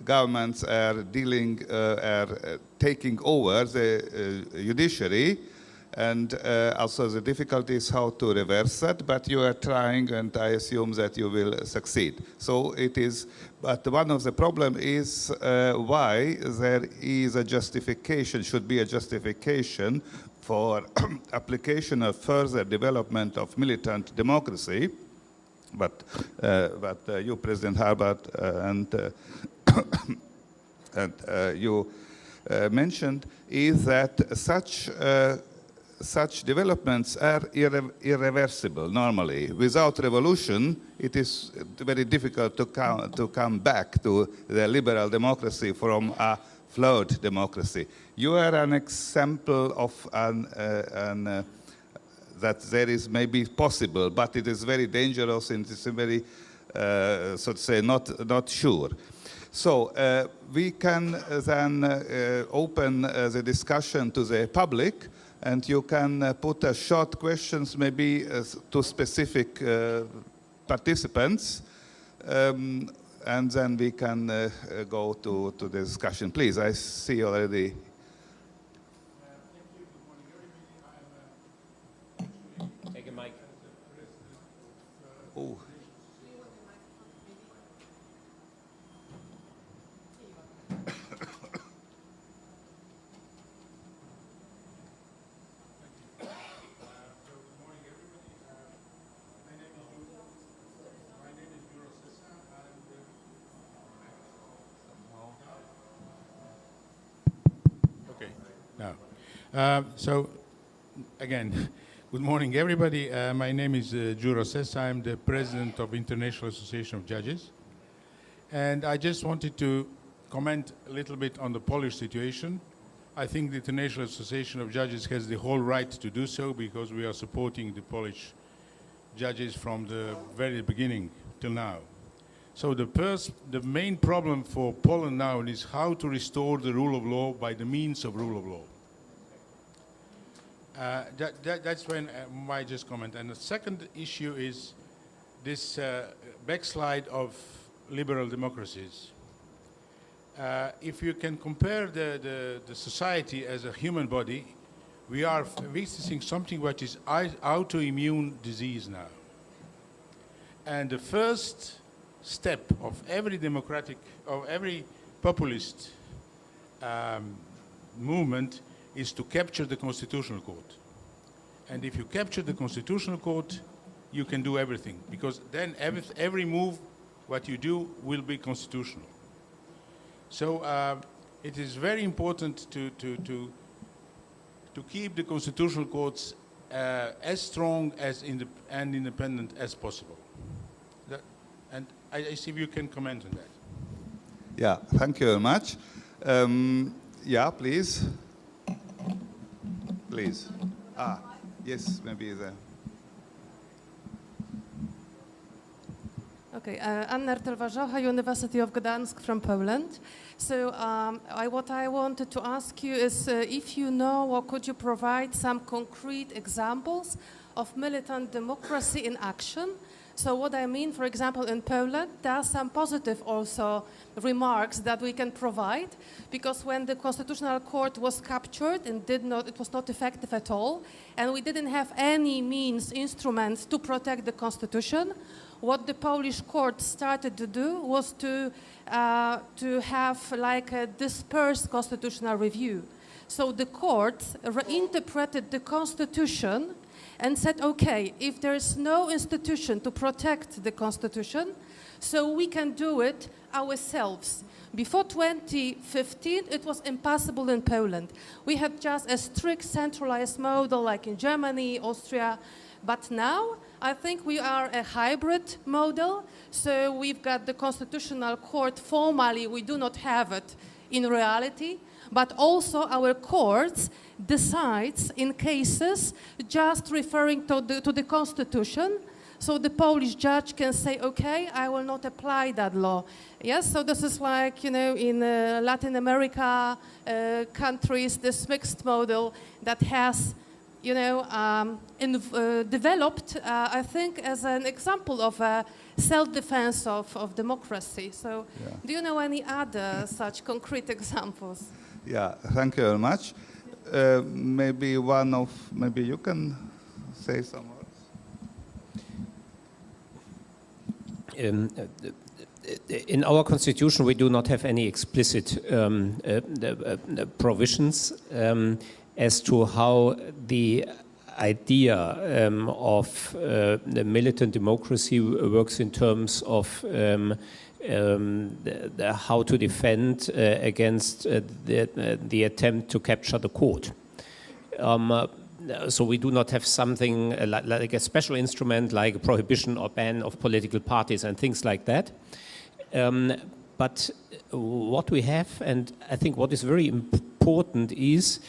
governments are dealing, taking over the judiciary, and also the difficulties how to reverse that, but you are trying, and I assume that you will succeed. So it is, but one of the problem is why there is a justification, should be a justification for application of further development of militant democracy, but you, President Harbarth, and you mentioned is that such developments are irreversible normally. Without revolution, it is very difficult to come back to the liberal democracy from a flawed democracy. You are an example of that there is maybe possible, but it is very dangerous and it's very, so to say, not sure. So we can then open the discussion to the public, and you can put short questions maybe to specific participants, and then we can go to the discussion. Please, I see already. Take a mic. Oh. No. So, again, good morning, everybody. My name is Juros. I'm the president of International Association of Judges. And I just wanted to comment a little bit on the Polish situation. I think the International Association of Judges has the whole right to do so because we are supporting the Polish judges from the very beginning till now. So the main problem for Poland now is how to restore the rule of law by the means of rule of law. That's when my just comment. And the second issue is this backslide of liberal democracies. If you can compare the society as a human body, we are witnessing something which is autoimmune disease now. And the first step of every populist movement is to capture the Constitutional Court. And if you capture the Constitutional Court, you can do everything, because then every move what you do will be constitutional. So it is very important to keep the Constitutional Courts as strong and independent as possible. And I see if you can comment on that. Yeah, thank you very much. Yeah, please. Please. Yes, maybe there. Okay, Anna Telvarzocha, University of Gdansk from Poland. So what I wanted to ask you is if you know or could you provide some concrete examples of militant democracy in action? So what I mean, for example, in Poland, there are some positive also remarks that we can provide, because when the Constitutional Court was captured and it was not effective at all, and we didn't have any instruments to protect the Constitution, what the Polish court started to do was to have like a dispersed constitutional review. So the court reinterpreted the Constitution and said, okay, if there is no institution to protect the Constitution, so we can do it ourselves. Before 2015, it was impossible in Poland. We had just a strict centralized model like in Germany, Austria, but now I think we are a hybrid model. So we've got the Constitutional Court formally, we do not have it in reality, but also our courts decides in cases just referring to the Constitution. So the Polish judge can say, okay, I will not apply that law. Yes, so this is like, you know, in Latin America countries, this mixed model that has, you know, developed, I think, as an example of a self-defense of democracy. So do you know any other such concrete examples? Yeah, thank you very much. Maybe you can say some words. In our constitution, we do not have any explicit provisions as to how the idea of the militant democracy works in terms of how to defend against the attempt to capture the court. So we do not have something like a special instrument like a prohibition or ban of political parties and things like that. But what we have, and I think what is very important, is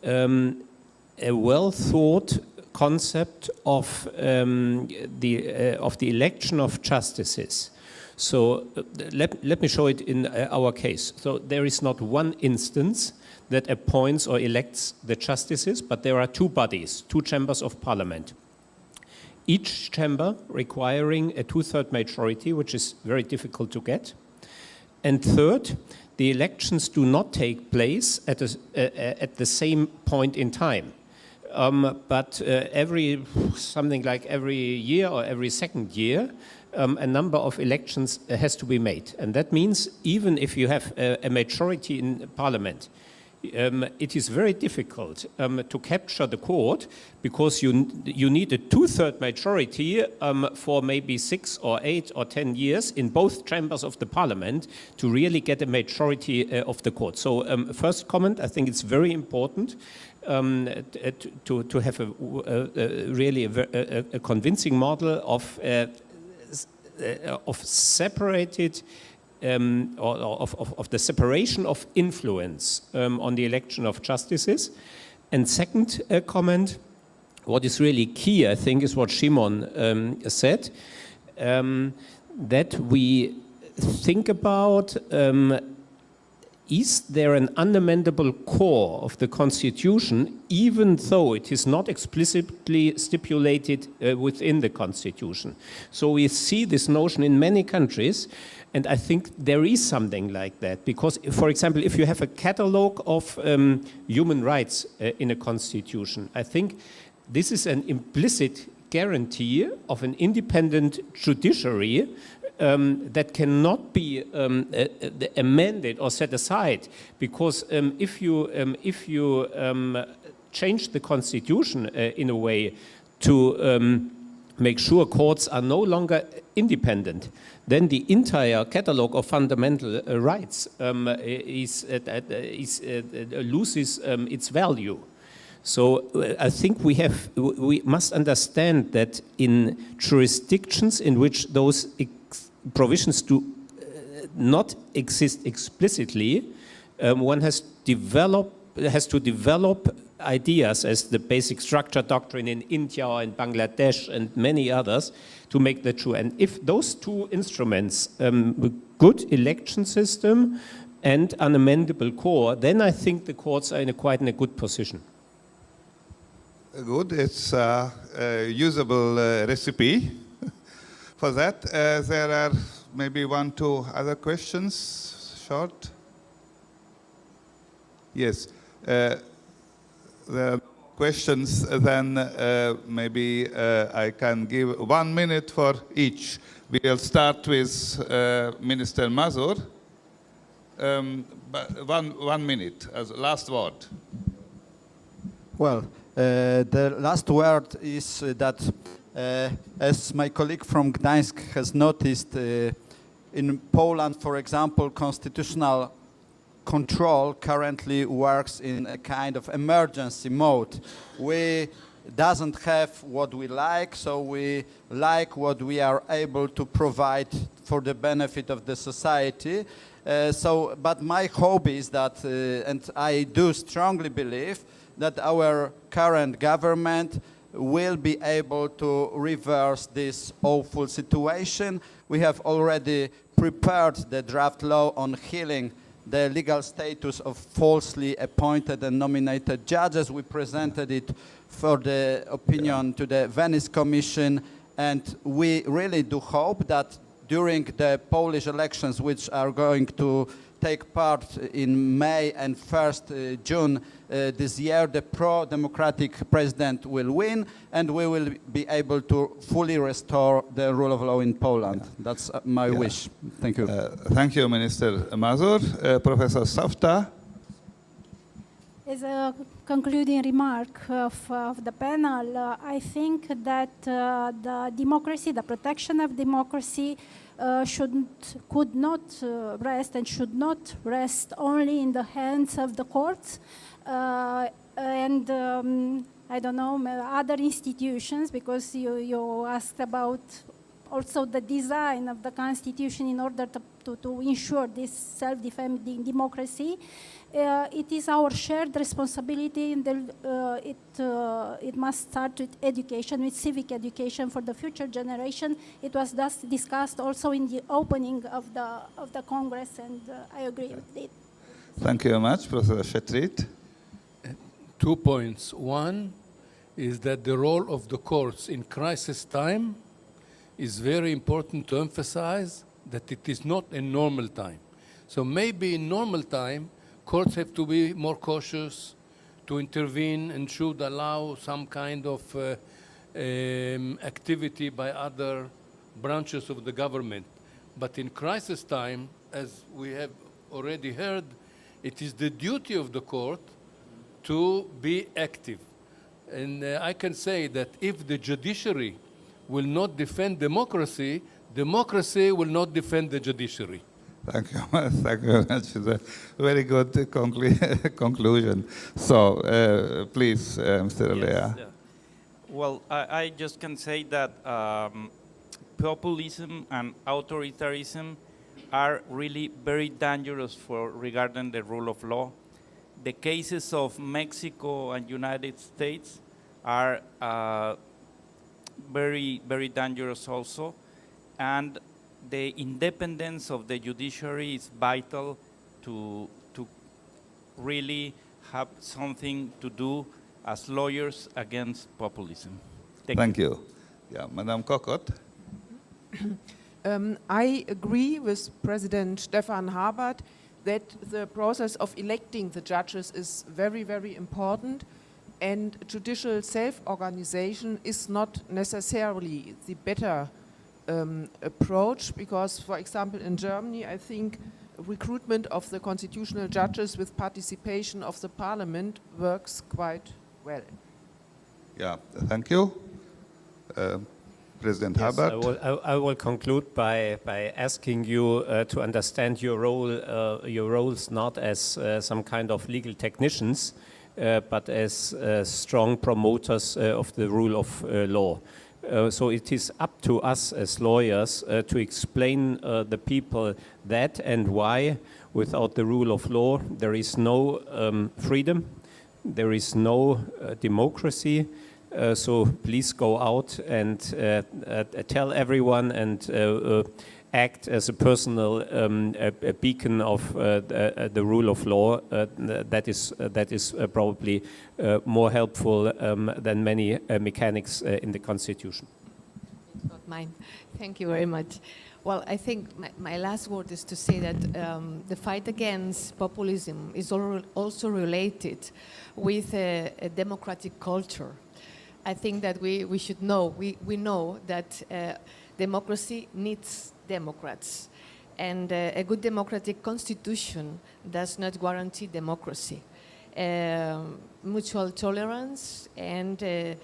a well-thought concept of the election of justices. So let me show it in our case. So there is not one instance that appoints or elects the justices, but there are two bodies, two chambers of parliament. Each chamber requiring a two-thirds majority, which is very difficult to get. And third, the elections do not take place at the same point in time. But something like every year or every second year, a number of elections has to be made. And that means even if you have a majority in parliament, it is very difficult to capture the court because you need a 2/3 majority for maybe 6 or 8 or 10 years in both chambers of the parliament to really get a majority of the court. So first comment, I think it's very important to have really a convincing model of separated of the separation of influence on the election of justices. And second comment, what is really key, I think, is what Shimon said, that we think about is there an unamendable core of the Constitution, even though it is not explicitly stipulated within the Constitution? So we see this notion in many countries, and I think there is something like that, because, for example, if you have a catalogue of human rights in a Constitution, I think this is an implicit guarantee of an independent judiciary that cannot be amended or set aside, because if you change the Constitution in a way to make sure courts are no longer independent, then the entire catalogue of fundamental rights loses its value. So I think we must understand that in jurisdictions in which those provisions do not exist explicitly, one has to develop ideas as the basic structure doctrine in India or in Bangladesh and many others to make that true. And if those two instruments, good election system and unamendable core, then I think the courts are quite in a good position. Good, it's a usable recipe. For that, there are maybe 1, 2 other questions, short. Yes, there are questions, then maybe I can give 1 minute for each. We'll start with Minister Mazur. But one minute as last word. Well, the last word is that, as my colleague from Gdańsk has noticed, in Poland, for example, constitutional control currently works in a kind of emergency mode. We doesn't have what we like, so we like what we are able to provide for the benefit of the society. But my hope is that, and I do strongly believe, that our current government will be able to reverse this awful situation. We have already prepared the draft law on healing the legal status of falsely appointed and nominated judges. We presented it for the opinion to the Venice Commission, and we really do hope that during the Polish elections, which are going to take part in May and 1st June this year, the pro-democratic president will win, and we will be able to fully restore the rule of law in Poland. That's my wish. Thank you. Thank you, Minister Mazur. Professor Safta. As a concluding remark of the panel, I think that the democracy, the protection of democracy, could not rest and should not rest only in the hands of the courts and I don't know, other institutions, because you asked about also the design of the Constitution in order to ensure this self-defending democracy. It is our shared responsibility, and it must start with education, with civic education for the future generation. It was thus discussed also in the opening of the Congress, and I agree with it. Thank you very much, Professor Shetreet. 2 points. One is that the role of the courts in crisis time is very important to emphasize that it is not a normal time. So maybe in normal time, courts have to be more cautious to intervene and should allow some kind of activity by other branches of the government. But in crisis time, as we have already heard, It is the duty of the court to be active. And I can say that if the judiciary will not defend democracy, democracy will not defend the judiciary. Thank you. Thank you very much. It's a very good conclusion. So, please, Mr. Olea. Yes, well, I just can say that populism and authoritarianism are really very dangerous regarding the rule of law. The cases of Mexico and United States are very, very dangerous also. And the independence of the judiciary is vital to really have something to do as lawyers against populism. Thank you. Yeah, Madam Kokott. I agree with President Stephan Harbarth that the process of electing the judges is very, very important, and judicial self-organization is not necessarily the better approach, because, for example, in Germany, I think recruitment of the constitutional judges with participation of the parliament works quite well. Yeah, thank you. President Harbarth. I will conclude by asking you to understand your roles not as some kind of legal technicians, but as strong promoters of the rule of law. So it is up to us as lawyers to explain the people that and why without the rule of law there is no freedom, there is no democracy. So please go out and tell everyone and act as a personal a beacon of the rule of law. That is probably more helpful than many mechanics in the Constitution. It's not mine. Thank you very much. Well, I think my last word is to say that the fight against populism is also related with a democratic culture. I think that we should know, we know that democracy needs Democrats, and a good democratic constitution does not guarantee democracy. Mutual tolerance and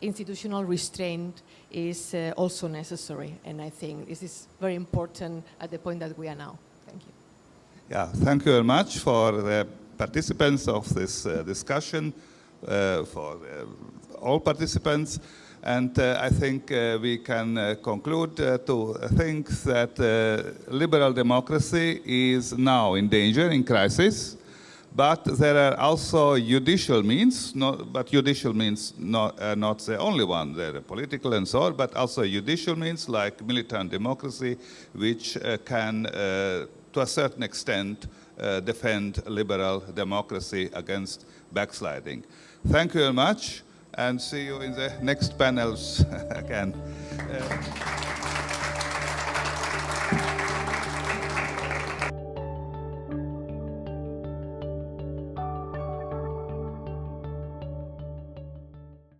institutional restraint is also necessary, and I think this is very important at the point that we are now. Thank you. Yeah, thank you very much for the participants of this discussion, for all participants. And I think we can conclude to think that liberal democracy is now in danger, in crisis, but there are also judicial means, but judicial means not the only one. There are political and so on, but also judicial means like militant democracy, which can, to a certain extent, defend liberal democracy against backsliding. Thank you very much. And see you in the next panels again.